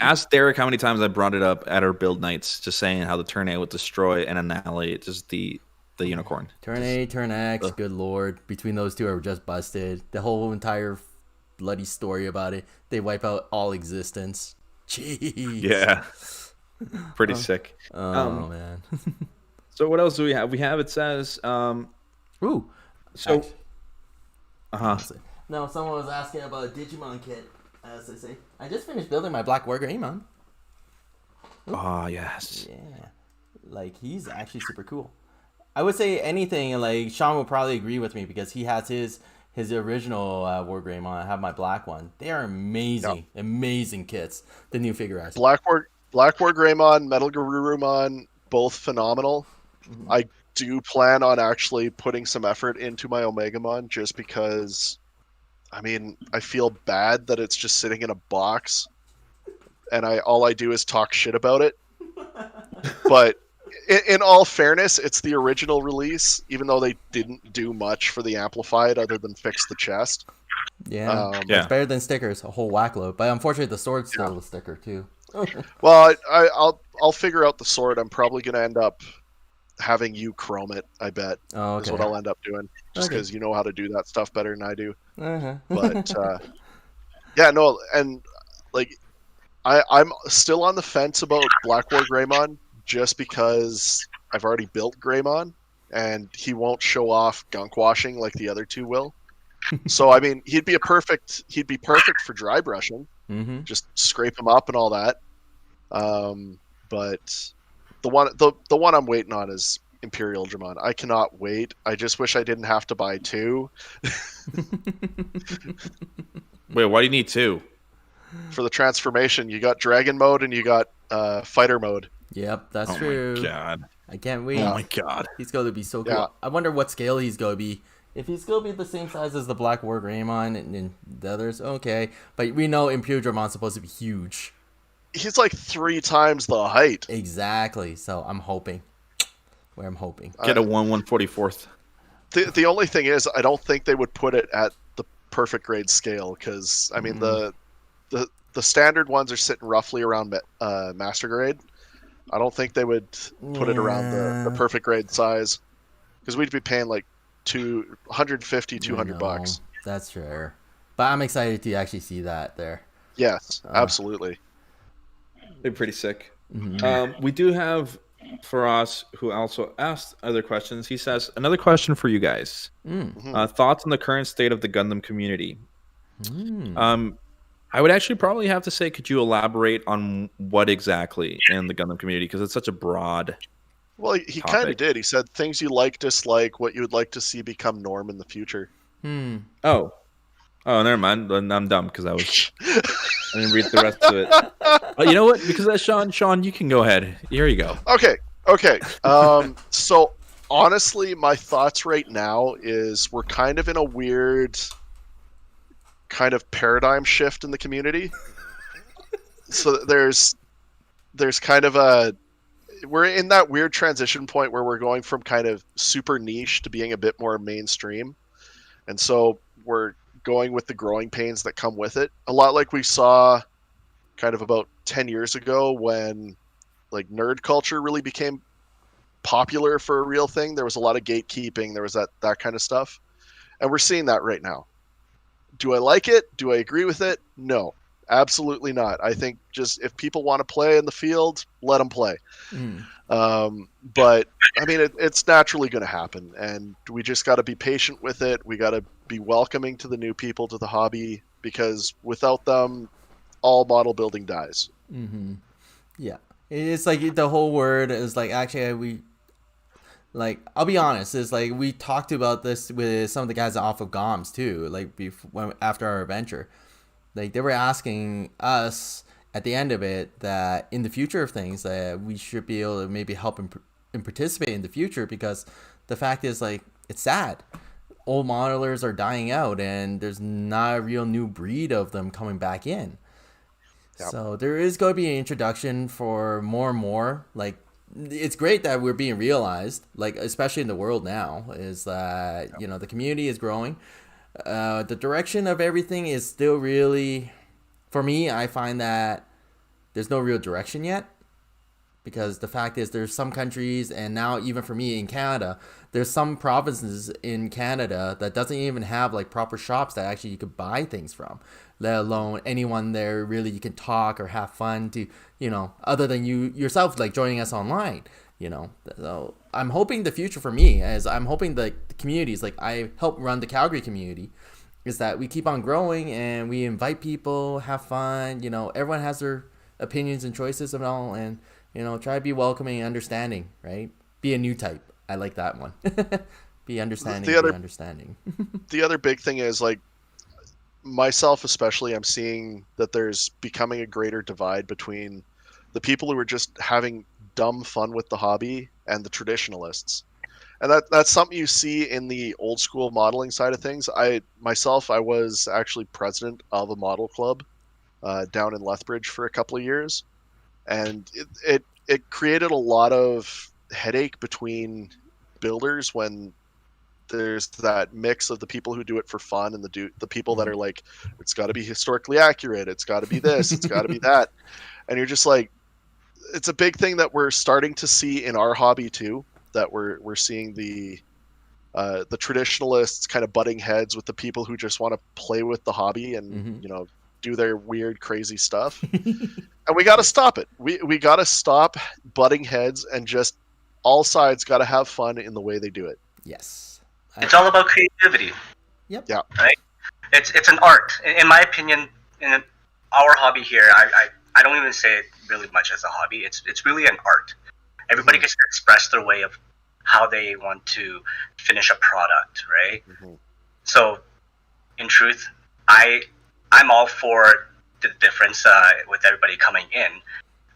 ask Derek how many times I brought it up at our build nights, just saying how the Turn A would destroy and annihilate just the Unicorn. Turn A, Turn X, good lord. Between those two are just busted. The whole entire bloody story about it. They wipe out all existence. Jeez. Yeah. Pretty sick. Oh, man. So what else do we have? It says, Ooh. so, No, someone was asking about a Digimon kit, as they say. I just finished building my Black War Greymon. oh, yes. Yeah. Like, he's actually super cool. I would say anything, like, Sean will probably agree with me because he has his original War Greymon. I have my black one. They are amazing. Yep. Amazing kits. The new figure arts. Black War Greymon, Metal Garurumon, both phenomenal. Mm-hmm. I do plan on actually putting some effort into my Omegamon just because, I mean, I feel bad that it's just sitting in a box and all I do is talk shit about it. But in all fairness, it's the original release, even though they didn't do much for the Amplified other than fix the chest. Yeah. Yeah. It's better than stickers, a whole whackload. But unfortunately, the sword's still a sticker, too. Well, I'll figure out the sword. I'm probably going to end up having you chrome it, I bet. Oh, Is okay. what I'll end up doing. Just because you know how to do that stuff better than I do. Uh-huh. But, yeah, no, and, like, I'm still on the fence about Black War Greymon just because I've already built Greymon and he won't show off gunk washing like the other two will. So I mean, he'd be perfect for dry brushing. Mm-hmm. Just scrape him up and all that. But the one I'm waiting on is Imperial Dramon. I cannot wait. I just wish I didn't have to buy two. Wait, why do you need two? For the transformation, you got Dragon mode and you got Fighter mode. Yep, that's Oh true. my god. I can't wait. Oh my god. He's going to be so cool. Yeah. I wonder what scale he's going to be. If he's going to be the same size as the Black War Greymon and the others, okay. But we know Imperial Dramon's supposed to be huge. He's like 3 times the height. Exactly. So I'm hoping. I'm hoping. Get a 1/144th. The only thing is, I don't think they would put it at the perfect grade scale because I mean the standard ones are sitting roughly around master grade. I don't think they would put it around the perfect grade size because we'd be paying like $200 That's fair. But I'm excited to actually see that there. Yes, absolutely. They're pretty sick. Mm-hmm. We do have Faraz, who also asked other questions. He says, another question for you guys. Thoughts on the current state of the Gundam community? I would actually probably have to say, could you elaborate on what exactly in the Gundam community? Because it's such a broad... Well, he kind of did. He said things you like, dislike, what you would like to see become norm in the future. Oh, never mind. Then I'm dumb because I didn't read the rest of it. You know what? Because that's Sean, you can go ahead. Here you go. Okay. So honestly, my thoughts right now is we're kind of in a weird kind of paradigm shift in the community. So there's kind of we're in that weird transition point where we're going from kind of super niche to being a bit more mainstream. And so we're going with the growing pains that come with it. A lot like we saw kind of about 10 years ago when like nerd culture really became popular for a real thing. There was a lot of gatekeeping. There was that kind of stuff. And we're seeing that right now. Do I like it? Do I agree with it? No, absolutely not. I think just if people want to play in the field, let them play. But I mean, it's naturally going to happen, and we just got to be patient with it. We got to be welcoming to the new people to the hobby because without them, all model building dies. Yeah, it's like the whole word is like actually I'll be honest, it's like we talked about this with some of the guys off of GOMS too, like after our adventure. Like they were asking us at the end of it that in the future of things that we should be able to maybe help and participate in the future, because the fact is like it's sad. Old modelers are dying out and there's not a real new breed of them coming back in. Yep. So there is going to be an introduction for more and more. Like it's great that we're being realized, like especially in the world now, is that the community is growing. The direction of everything is still really, for me, I find that there's no real direction yet, because the fact is there's some countries, and now even for me in Canada, there's some provinces in Canada that doesn't even have like proper shops that actually you could buy things from, let alone anyone there really you can talk or have fun to, other than you yourself like joining us online. So I'm hoping the future for me, as I'm hoping the communities, like I help run the Calgary community, is that we keep on growing and we invite people, have fun, everyone has their opinions and choices and all, and try to be welcoming and understanding, right? Be a new type. I like that one. Be understanding, be understanding. The other big thing is like myself especially, I'm seeing that there's becoming a greater divide between the people who are just having dumb fun with the hobby and the traditionalists. And that's something you see in the old school modeling side of things. I was actually president of a model club down in Lethbridge for a couple of years, and it created a lot of headache between builders when there's that mix of the people who do it for fun and the people that are like, it's got to be historically accurate, it's got to be this, it's got to be that, and you're just like, it's a big thing that we're starting to see in our hobby too, that we're seeing the traditionalists kind of butting heads with the people who just want to play with the hobby and do their weird, crazy stuff. And we got to stop it. We got to stop butting heads, and just all sides got to have fun in the way they do it. Yes. It's all about creativity. Yep. Yeah. Right? It's an art. In my opinion, in our hobby here, I don't even say it really much as a hobby. It's really an art. Everybody gets to express their way of how they want to finish a product, right? So, in truth, I'm all for the difference with everybody coming in,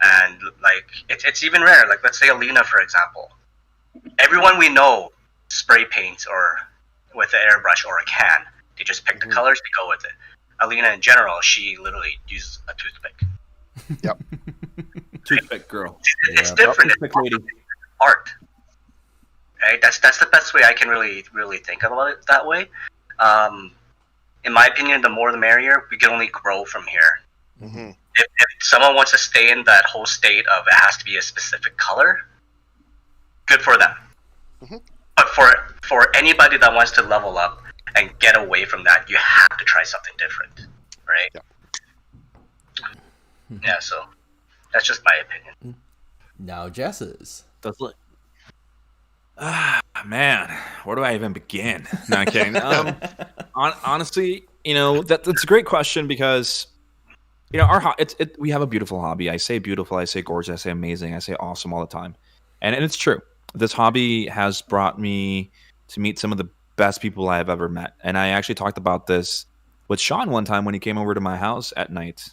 and like it's even rare. Like, let's say Alina, for example. Everyone we know spray paints or with an airbrush or a can. They just pick the colors, they go with it. Alina, in general, she literally uses a toothpick. Yep. Toothpick girl. It's different. Toothpick lady. It's art. Right? That's the best way I can really think about it that way. In my opinion, the more the merrier. We can only grow from here. If someone wants to stay in that whole state of it has to be a specific color, good for them. But for anybody that wants to level up and get away from that, you have to try something different, right? Yeah, so that's just my opinion. Now Jess's. That's like, man, where do I even begin? No, I'm kidding. Honestly, that's a great question because, we have a beautiful hobby. I say beautiful, I say gorgeous, I say amazing, I say awesome all the time, and it's true. This hobby has brought me to meet some of the best people I have ever met, and I actually talked about this with Sean one time when he came over to my house at night.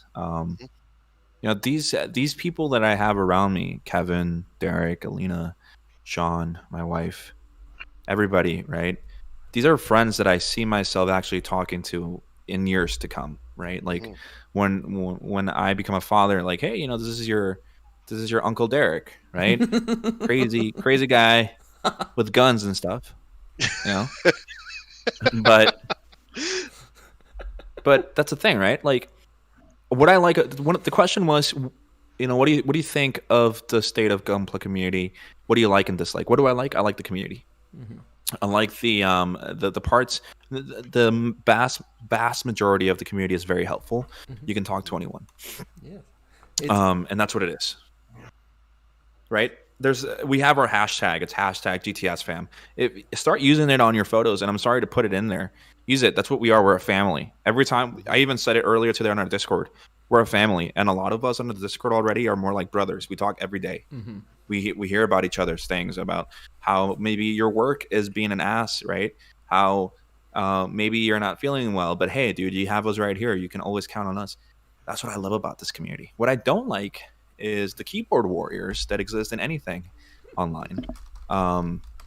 These people that I have around me, Kevin, Derek, Alina, Sean, my wife, everybody, right? These are friends that I see myself actually talking to in years to come, right? Like when I become a father, like, hey, this is your Uncle Derek, right? crazy guy with guns and stuff, but that's the thing, right? Like, what I like, the question was, what do you think of the state of Gunpla community? What do you like and dislike? What do I like? I like the community. I like the parts. The vast majority of the community is very helpful. You can talk to anyone. Yeah. And that's what it is. Right? We have our hashtag. It's hashtag GTS fam. Start using it on your photos, and I'm sorry to put it in there. Use it. That's what we are. We're a family. Every time, I even said it earlier today on our Discord. We're a family, and a lot of us on the Discord already are more like brothers. We talk every day. We hear about each other's things, about how maybe your work is being an ass, right? How maybe you're not feeling well, but hey, dude, you have us right here. You can always count on us. That's what I love about this community. What I don't like is the keyboard warriors that exist in anything online.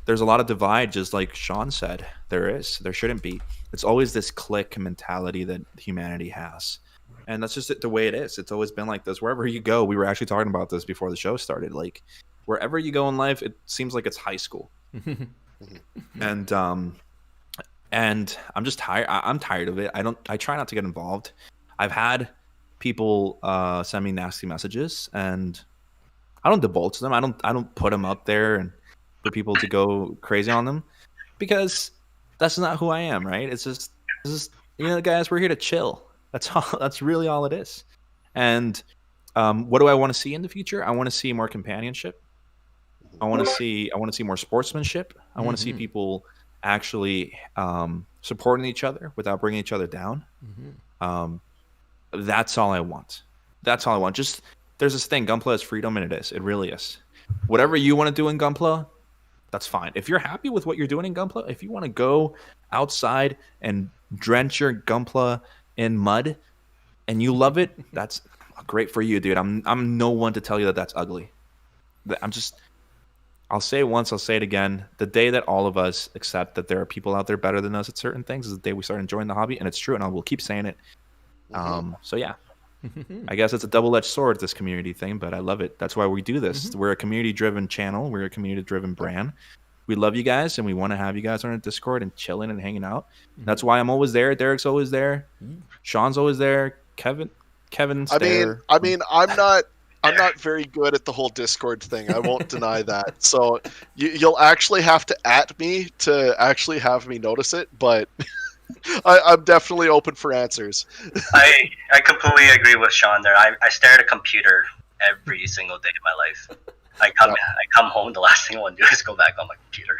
There's a lot of divide, just like Sean said. There shouldn't be. It's always this clique mentality that humanity has. And that's just the way it is. It's always been like this. Wherever you go, we were actually talking about this before the show started. Like, wherever you go in life, it seems like it's high school. And I'm just tired. I'm tired of it. I try not to get involved. I've had people send me nasty messages, and I don't divulge them. I don't put them up there and for people to go crazy on them, because that's not who I am, right? It's just guys, we're here to chill. That's really all it is. And what do I want to see in the future? I want to see more companionship. I want to see more sportsmanship. I want to see people actually supporting each other without bringing each other down. That's all I want. Just, there's this thing, Gunpla is freedom, and it is. It really is. Whatever you want to do in Gunpla, that's fine. If you're happy with what you're doing in Gunpla, if you want to go outside and drench your Gunpla in mud and you love it, that's great for you, dude. I'm no one to tell you that that's ugly. I'll say it once, I'll say it again. The day that all of us accept that there are people out there better than us at certain things is the day we start enjoying the hobby, and it's true, and I will keep saying it. So yeah, I guess it's a double-edged sword, this community thing, but I love it. That's why we do this. We're a community-driven channel. We're a community-driven brand. We love you guys, and we want to have you guys on our Discord and chilling and hanging out. That's why I'm always there. Derek's always there. Sean's always there. Kevin's there. I mean, I'm not very good at the whole Discord thing. I won't deny that. So you'll actually have to @ me to actually have me notice it. But I'm definitely open for answers. I completely agree with Sean there. I stare at a computer every single day of my life. I come home, the last thing I want to do is go back on my computer.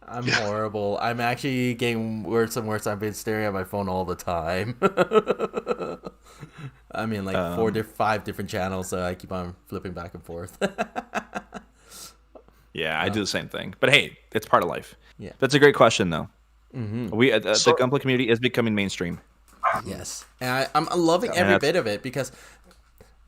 I'm horrible. I'm actually getting worse and worse. I've been staring at my phone all the time. I'm in like 5 different channels, so I keep on flipping back and forth. Yeah, I do the same thing. But hey, it's part of life. Yeah. That's a great question, though. Mm-hmm. The Gunpla community is becoming mainstream. Yes, and I'm loving every bit of it because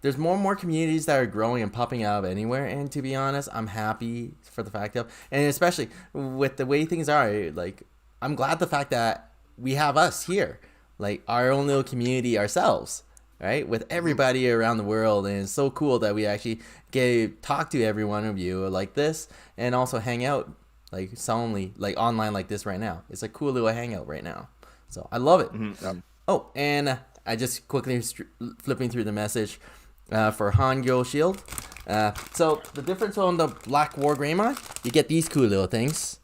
there's more and more communities that are growing and popping out of anywhere. And to be honest, I'm happy for the fact of, and especially with the way things are, like I'm glad the fact that we have us here, like our own little community ourselves, right? With everybody around the world, and it's so cool that we actually get talk to every one of you like this, and also hang out like solemnly, like online like this right now. It's a cool little hangout right now, so I love it. Mm-hmm. Oh, and I just quickly flipping through the message for Hangyo Shield. So the difference on the Black War Greymon, you get these cool little things.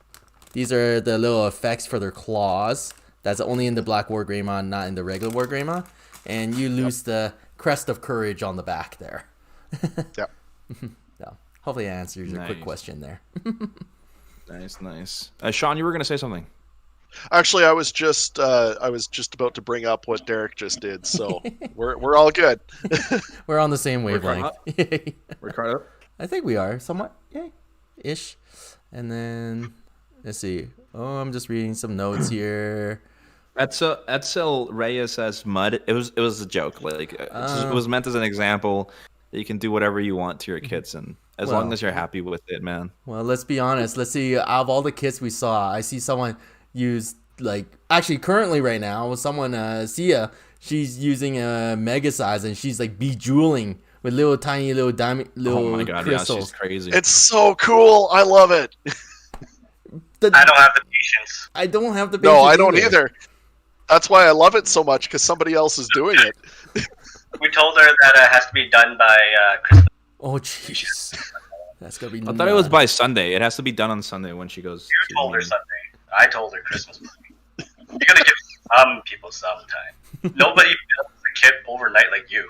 These are the little effects for their claws. That's only in the Black War Greymon, not in the regular War Greymon. And you lose the Crest of Courage on the back there. Yep. So hopefully that answers your quick question there. Nice. Sean, you were going to say something. Actually, I was just about to bring up what Derek just did, so we're all good. We're on the same wavelength. We're caught up. I think we are somewhat, ish. And then let's see. Oh, I'm just reading some notes here. Etzel Reyes says mud. It was a joke. Like it was meant as an example that you can do whatever you want to your kids, and as long as you're happy with it, man. Well, let's be honest. Let's see. Out of all the kits we saw, I see someone use actually currently right now someone Sia. She's using a mega size and she's like bejeweling with little tiny little diamond little oh my god, crystals. Yeah, she's crazy. It's so cool. I love it. I don't have the patience. I don't have the patience. No, I don't either. That's why I love it so much, because somebody else is doing it. We told her that it has to be done by Christmas. Oh jeez, that's gonna be. I thought it was by Sunday. It has to be done on Sunday when she goes. You told her Sunday. I told her Christmas. You gotta give some people some time. Nobody builds a kit overnight like you.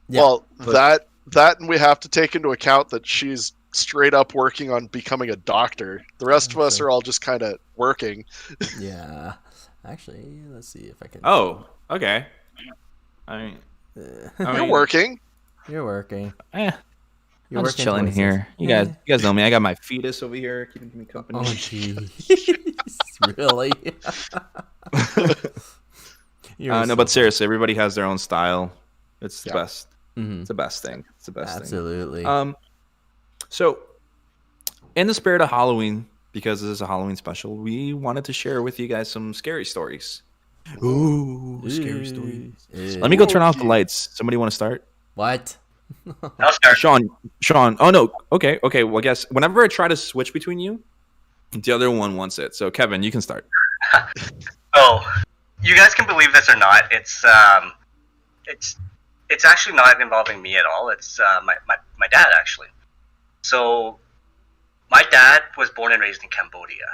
Yeah, well, that and we have to take into account that she's straight up working on becoming a doctor. The rest of us are all just kind of working. Yeah. Actually, let's see if I can. Oh, okay. I mean, you're working. You're working. I'm just chilling here. You guys know me. I got my fetus over here keeping me company. Oh, jeez. Really? No, but seriously, everybody has their own style. It's the best. Mm-hmm. It's the best thing. It's the best thing. Absolutely. So, in the spirit of Halloween, because this is a Halloween special, we wanted to share with you guys some scary stories. Ooh, scary stories. Let me go turn off the lights. Somebody want to start? What? I'll start. Sean. Oh, no. Okay. Well, I guess whenever I try to switch between you, the other one wants it. So, Kevin, you can start. Oh, you guys can believe this or not. It's actually not involving me at all. It's my dad, actually. So, my dad was born and raised in Cambodia.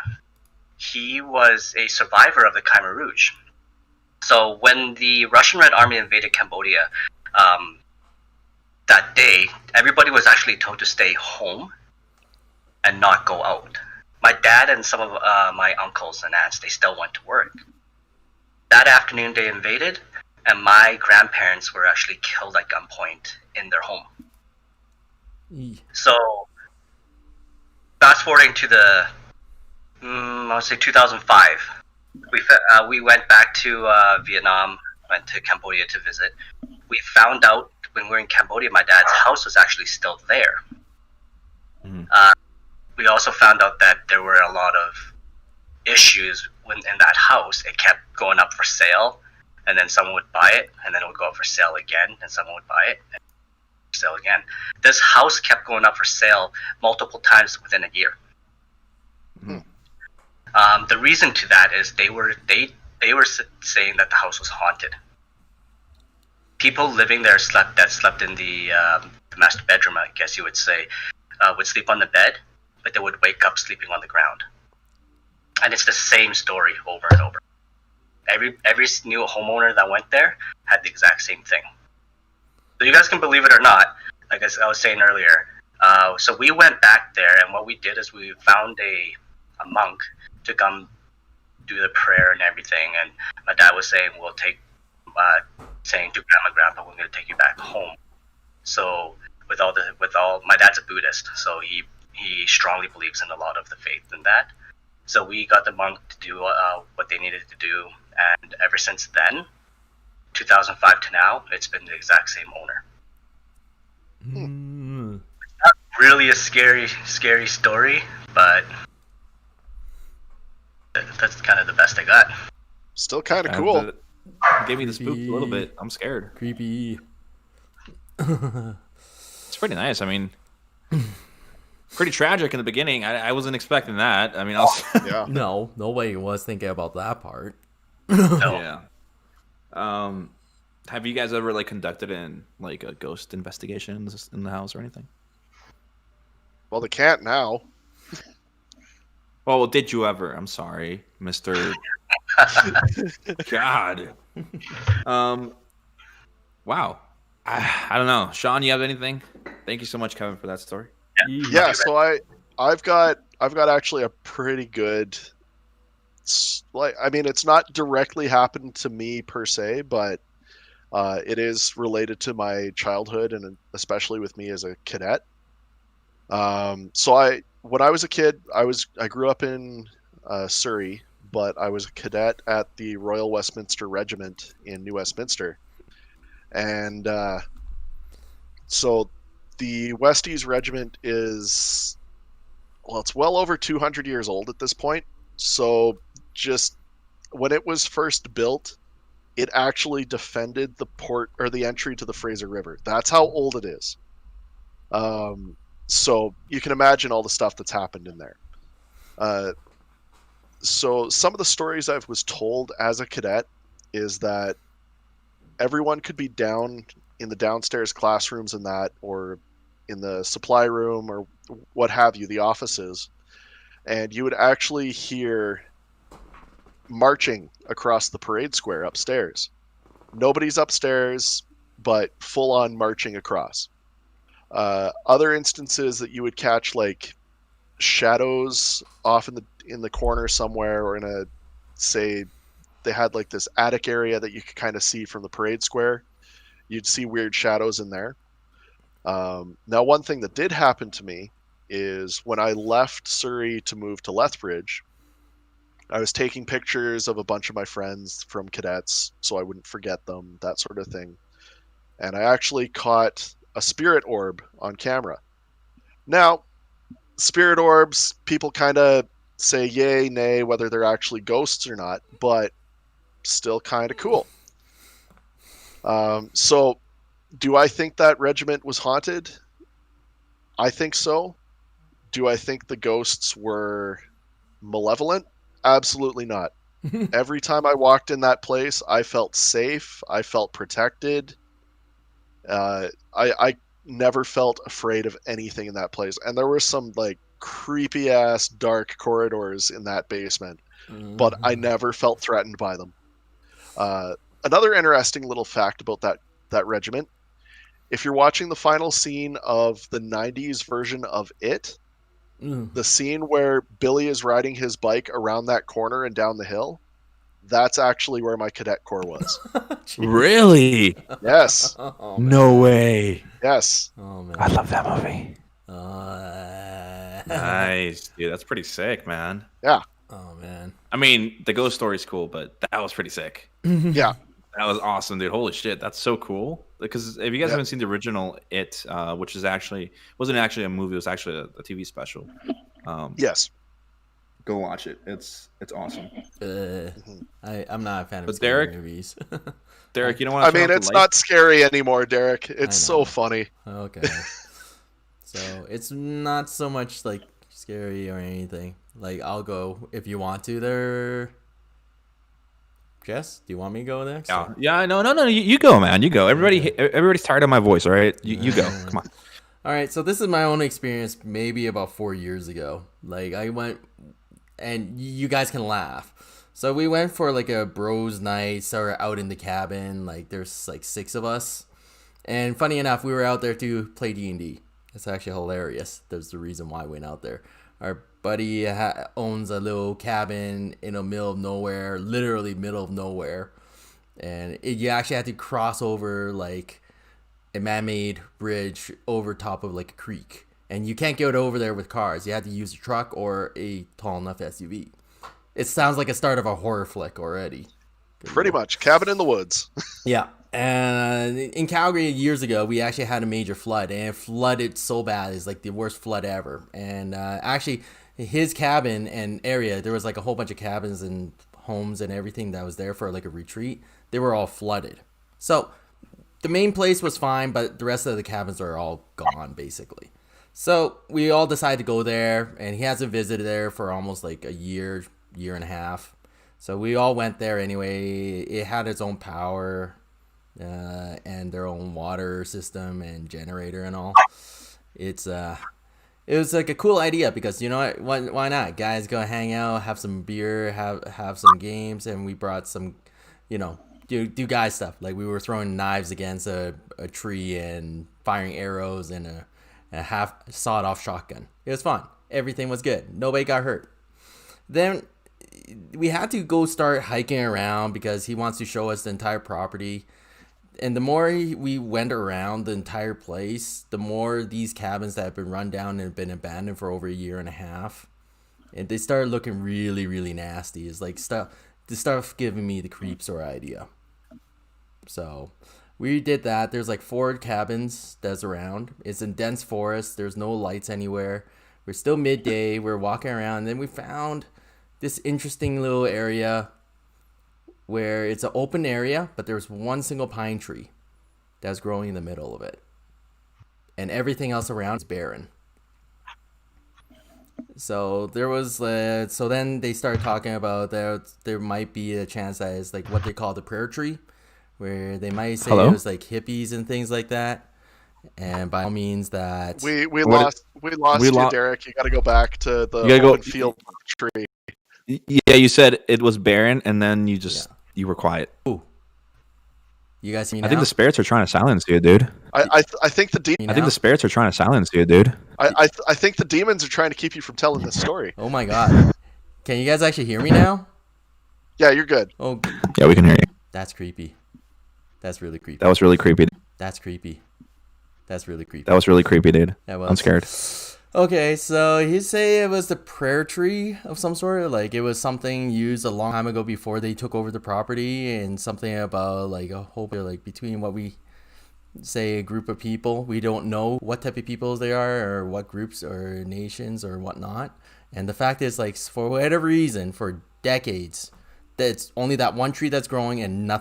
He was a survivor of the Khmer Rouge. So when the Russian Red Army invaded Cambodia, that day, everybody was actually told to stay home and not go out. My dad and some of my uncles and aunts, they still went to work. That afternoon, they invaded, and my grandparents were actually killed at gunpoint in their home. So, fast forwarding to the, I would say 2005, we went back to Vietnam, went to Cambodia to visit. We found out when we were in Cambodia, my dad's house was actually still there. Mm-hmm. We also found out that there were a lot of issues in that house. It kept going up for sale, and then someone would buy it, and then it would go up for sale again, and someone would buy it, and for sale again. This house kept going up for sale multiple times within a year. Mm-hmm. The reason to that is they were saying that the house was haunted. People living there slept in the master bedroom, I guess you would say, would sleep on the bed, but they would wake up sleeping on the ground. And it's the same story over and over. every new homeowner that went there had the exact same thing. So you guys can believe it or not. Like I was saying earlier, so we went back there, and what we did is we found a monk to come do the prayer and everything. And my dad was saying, "We'll take," saying to grandpa, "We're going to take you back home." So with all my dad's a Buddhist, so he strongly believes in a lot of the faith in that. So we got the monk to do what they needed to do, and ever since then, 2005 to now, it's been the exact same owner. It's not really a scary story, but that's kind of the best I got. Still kind of cool. Gave me the spook a little bit. I'm scared. Creepy. It's pretty nice. I mean, pretty tragic in the beginning. I wasn't expecting that. I mean, Yeah. No, nobody was thinking about that part. Yeah. Have you guys ever conducted a ghost investigation in the house or anything? Well, they can't now. Well, did you ever? I'm sorry, Mr. God. Wow. I don't know. Sean, you have anything? Thank you so much, Kevin, for that story. Yeah, so I've got actually a pretty good, I mean, it's not directly happened to me per se, but it is related to my childhood, and especially with me as a cadet. So when I was a kid, I grew up in Surrey, but I was a cadet at the Royal Westminster Regiment in New Westminster. And so the Westies Regiment is, well, it's well over 200 years old at this point. So just when it was first built, it actually defended the port or the entry to the Fraser River. That's how old it is. So you can imagine all the stuff that's happened in there. So some of the stories I was told as a cadet is that everyone could be down in the downstairs classrooms and that, or in the supply room or what have you, the offices, and you would actually hear marching across the parade square upstairs. Nobody's upstairs, but full on marching across. Other instances that you would catch shadows off in the corner somewhere, or in a, say, they had this attic area that you could kind of see from the parade square. You'd see weird shadows in there. Now, one thing that did happen to me is when I left Surrey to move to Lethbridge, I was taking pictures of a bunch of my friends from cadets so I wouldn't forget them, that sort of thing. And I actually caught a spirit orb on camera. Now, spirit orbs, people kind of say yay, nay, whether they're actually ghosts or not, but still kind of cool. So do I think that regiment was haunted? I think so. Do I think the ghosts were malevolent? Absolutely not. Every time I walked in that place, I felt safe. I felt protected. I never felt afraid of anything in that place. And there were some creepy ass dark corridors in that basement, but I never felt threatened by them. Another interesting little fact about that regiment, if you're watching the final scene of the 90s version of It, the scene where Billy is riding his bike around that corner and down the hill, that's actually where my cadet corps was. Really? Yes. Oh, No way. Yes. Oh man. I love that movie. Uh, Nice, dude. That's pretty sick, man. Yeah. Oh man. I mean, the ghost story's cool, but that was pretty sick. Yeah. That was awesome, dude. Holy shit, that's so cool. Because if you guys haven't seen the original It, which is wasn't actually a movie, it was actually a TV special. Yes. Go watch it. It's awesome. I'm not a fan of But scary Derek? movies. Derek, you don't want I to mean, it's not scary anymore, Derek. It's so funny. Okay. So it's not so much scary or anything. I'll go if you want to there. Jess, do you want me to go next? Yeah. No. You go, man. You go. Everybody's tired of my voice. All right, you go. Come on. All right. So this is my own experience. Maybe about 4 years ago. I went, and you guys can laugh. So we went for like a bros night. So we're out in the cabin. Like there's like 6 of us. And funny enough, we were out there to play D&D. It's actually hilarious. That's the reason why we went out there. Our buddy owns a little cabin in the middle of nowhere, literally middle of nowhere. And you actually had to cross over like a man-made bridge over top of like a creek. And you can't get over there with cars. You had to use a truck or a tall enough SUV. It sounds like a start of a horror flick already. Pretty much. Cabin in the woods. Yeah. And in Calgary years ago, we actually had a major flood, and it flooded so bad. It's like the worst flood ever. And actually, his cabin and area, there was like a whole bunch of cabins and homes and everything that was there for like a retreat. They were all flooded. So the main place was fine, but the rest of the cabins are all gone, basically. So we all decided to go there, and he hasn't visited there for almost like a year and a half. So we all went there anyway. It had its own power. And their own water system and generator and all. It was like a cool idea because you know what, why not? Guys go hang out, have some beer, have some games, and we brought some, do guy stuff. Like we were throwing knives against a tree and firing arrows and a half sawed off shotgun. It was fun. Everything was good. Nobody got hurt. Then we had to go start hiking around because he wants to show us the entire property. And the more we went around the entire place, the more these cabins that have been run down and have been abandoned for over a year and a half, and they started looking really, really nasty. It's like the stuff giving me the creeps or idea. So we did that. There's like 4 cabins that's around. It's in dense forest. There's no lights anywhere. We're still midday. We're walking around. And then we found this interesting little area where it's an open area, but there's one single pine tree that's growing in the middle of it. And everything else around is barren. So there was, so then they started talking about that there might be a chance that it's like what they call the prayer tree, where they might say it was like hippies and things like that. And by all means that... We lost you, Derek. You got to go back to the open field tree. Yeah, you said it was barren, and then you just... Yeah. You were quiet. Ooh. You guys see me now? I think the spirits are trying to silence you, dude. I think the spirits are trying to silence you, dude. I think the demons are trying to keep you from telling this story. Oh my god. Can you guys actually hear me now? Yeah, you're good. Oh. Yeah, we can hear you. That's creepy. That's really creepy. That was really creepy. That's creepy. That's really creepy. That was really creepy, dude. I'm scared. Okay, so he say it was the prayer tree of some sort. Like it was something used a long time ago before they took over the property, and something about like a whole bit like between what we say a group of people. We don't know what type of people they are or what groups or nations or whatnot. And the fact is, like, for whatever reason, for decades, that's only that one tree that's growing and nothing